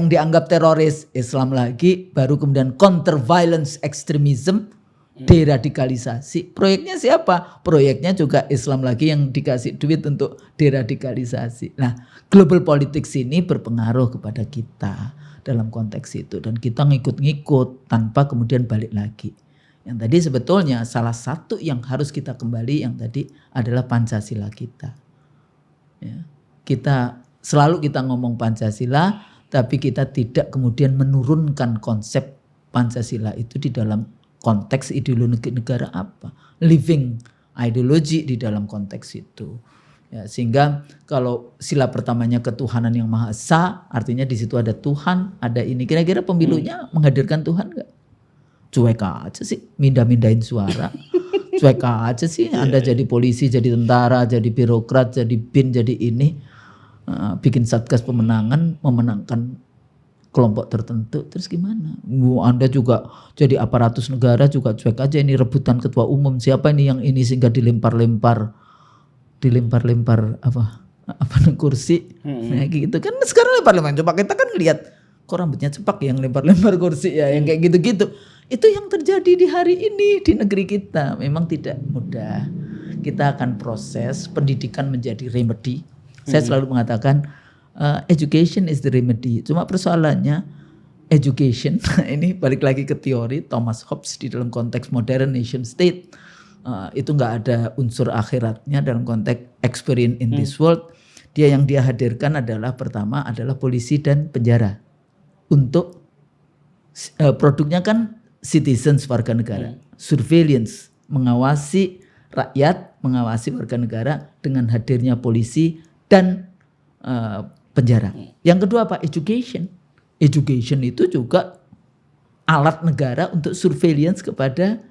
dianggap teroris? Islam lagi. Baru kemudian counter violence extremism, deradikalisasi. Proyeknya siapa? Proyeknya juga Islam lagi yang dikasih duit untuk deradikalisasi. Nah, global politics ini berpengaruh kepada kita dalam konteks itu. Dan kita ngikut-ngikut tanpa kemudian balik lagi. Yang tadi sebetulnya salah satu yang harus kita kembali yang tadi adalah Pancasila kita. Ya. Selalu kita ngomong Pancasila, tapi kita tidak kemudian menurunkan konsep Pancasila itu di dalam konteks ideologi negara apa, living ideologi di dalam konteks itu. Ya, sehingga kalau sila pertamanya ketuhanan yang Maha Esa, artinya di situ ada Tuhan, ada ini. Kira-kira pemilunya menghadirkan Tuhan nggak? Cuek aja sih, mindah-mindahin suara. Cuek aja sih, Anda jadi polisi, jadi tentara, jadi birokrat, jadi bin, jadi ini, bikin satgas pemenangan, memenangkan kelompok tertentu, terus gimana? Anda juga jadi aparatus negara juga cuek aja, ini rebutan ketua umum siapa ini yang ini, sehingga dilempar-lempar kursi, nah, gitu kan. Sekarang lempar-lempar, coba kita kan lihat kok rambutnya cepak yang lempar-lempar kursi ya, yang kayak gitu-gitu. Itu yang terjadi di hari ini di negeri kita. Memang tidak mudah. Kita akan proses pendidikan menjadi remedy. Saya selalu mengatakan education is the remedy. Cuma persoalannya education ini balik lagi ke teori Thomas Hobbes di dalam konteks modern nation state. Itu nggak ada unsur akhiratnya dalam konteks experience in this world. Dia hadirkan adalah pertama adalah polisi dan penjara. Untuk produknya kan citizens warga negara, surveillance mengawasi rakyat, mengawasi warga negara dengan hadirnya polisi dan penjara. Yang kedua apa? Education. Education itu juga alat negara untuk surveillance kepada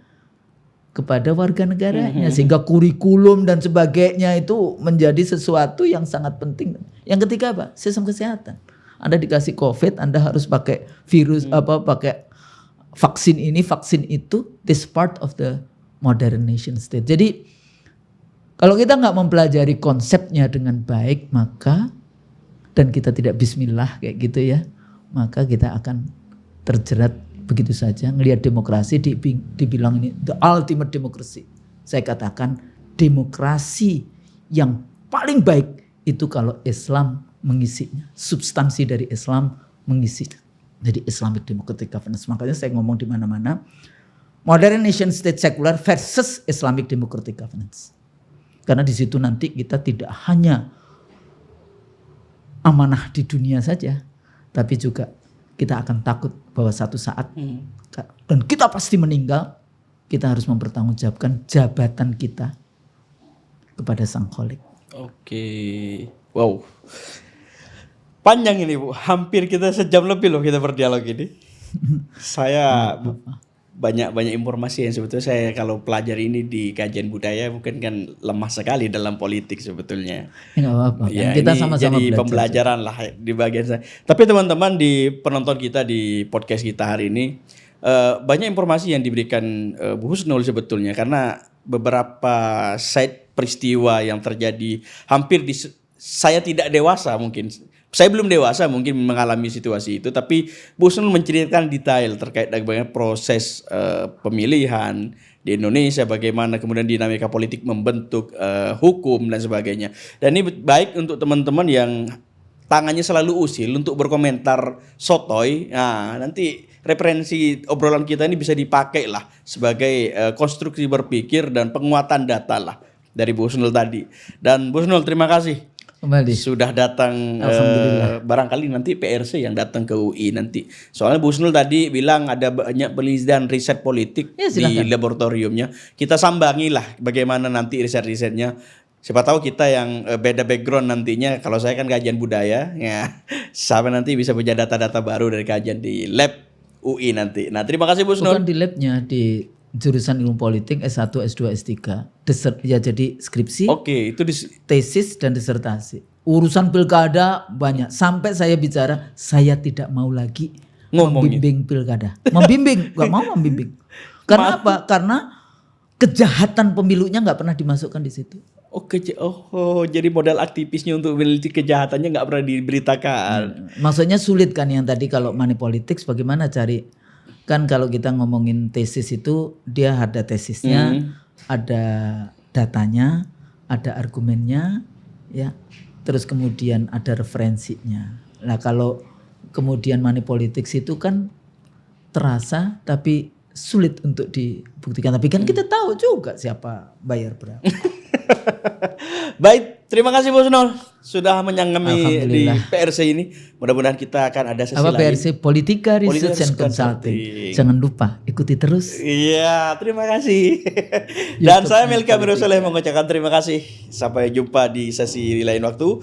warga negaranya, sehingga kurikulum dan sebagainya itu menjadi sesuatu yang sangat penting. Yang ketiga apa? Sistem kesehatan. Anda dikasih COVID, Anda harus pakai virus pakai vaksin ini, vaksin itu. This part of the modern nation state. Jadi kalau kita nggak mempelajari konsepnya dengan baik, maka dan kita tidak bismillah kayak gitu ya, maka kita akan terjerat begitu saja. Ngelihat demokrasi dibilang ini the ultimate democracy. Saya katakan demokrasi yang paling baik itu kalau Islam mengisinya, substansi dari Islam mengisinya. Jadi Islamic Democratic Governance. Makanya saya ngomong di mana-mana modern nation state secular versus Islamic Democratic Governance. Karena di situ nanti kita tidak hanya amanah di dunia saja, tapi juga kita akan takut bahwa satu saat dan kita pasti meninggal, kita harus mempertanggungjawabkan jabatan kita kepada Sang Khalik. Oke. Wow. Panjang ini Bu, hampir kita sejam lebih loh kita berdialog ini. Saya banyak informasi yang sebetulnya saya kalau pelajari ini di kajian budaya mungkin kan lemah sekali dalam politik sebetulnya. Enggak apa-apa. Ya, kita ini sama-sama jadi belajar. pembelajaran lah di bagian saya. Tapi teman-teman di penonton kita di podcast kita hari ini banyak informasi yang diberikan Bu Husnul sebetulnya karena beberapa side peristiwa yang terjadi hampir di saya tidak dewasa mungkin. Saya belum dewasa mungkin mengalami situasi itu, tapi Bu Husnul menceritakan detail terkait bagaimana proses pemilihan di Indonesia, bagaimana kemudian dinamika politik membentuk hukum dan sebagainya. Dan ini baik untuk teman-teman yang tangannya selalu usil untuk berkomentar sotoy. Nah, nanti referensi obrolan kita ini bisa dipakai lah sebagai konstruksi berpikir dan penguatan data lah dari Bu Husnul tadi. Dan Bu Husnul terima kasih. Kembali. Sudah datang barangkali nanti PRC yang datang ke UI nanti. Soalnya Bu Husnul tadi bilang ada banyak penelitian riset politik di laboratoriumnya. Kita sambangi lah bagaimana nanti riset-risetnya. Siapa tahu kita yang beda background nantinya. Kalau saya kan kajian budaya, ya sampai nanti bisa punya data-data baru dari kajian di lab UI nanti. Nah terima kasih Bu Husnul. Bukan di labnya, di jurusan ilmu politik S1, S2, S3. Ya jadi skripsi, Oke, itu tesis dan disertasi. Urusan pilkada banyak. Sampai saya bicara, saya tidak mau lagi membimbing pilkada. Membimbing, gak mau membimbing. Karena apa? Karena kejahatan pemilunya gak pernah dimasukkan di situ. Jadi modal aktivisnya untuk meneliti kejahatannya nggak pernah diberitakan. Maksudnya sulit kan yang tadi kalau money politics bagaimana cari. Kan kalau kita ngomongin tesis itu dia ada tesisnya, ada datanya, ada argumennya, ya. Terus kemudian ada referensinya. Nah kalau kemudian money politics itu kan terasa tapi sulit untuk dibuktikan. Tapi kan kita tahu juga siapa bayar berapa. Baik, terima kasih Bu Husnul sudah menyangami di PRC ini. Mudah-mudahan kita akan ada sesi lain. PRC Politika Research and Consulting. Jangan lupa ikuti terus. Iya, terima kasih. Dan saya Melki Amirul Saleh mengucapkan terima kasih. Sampai jumpa di sesi lain waktu.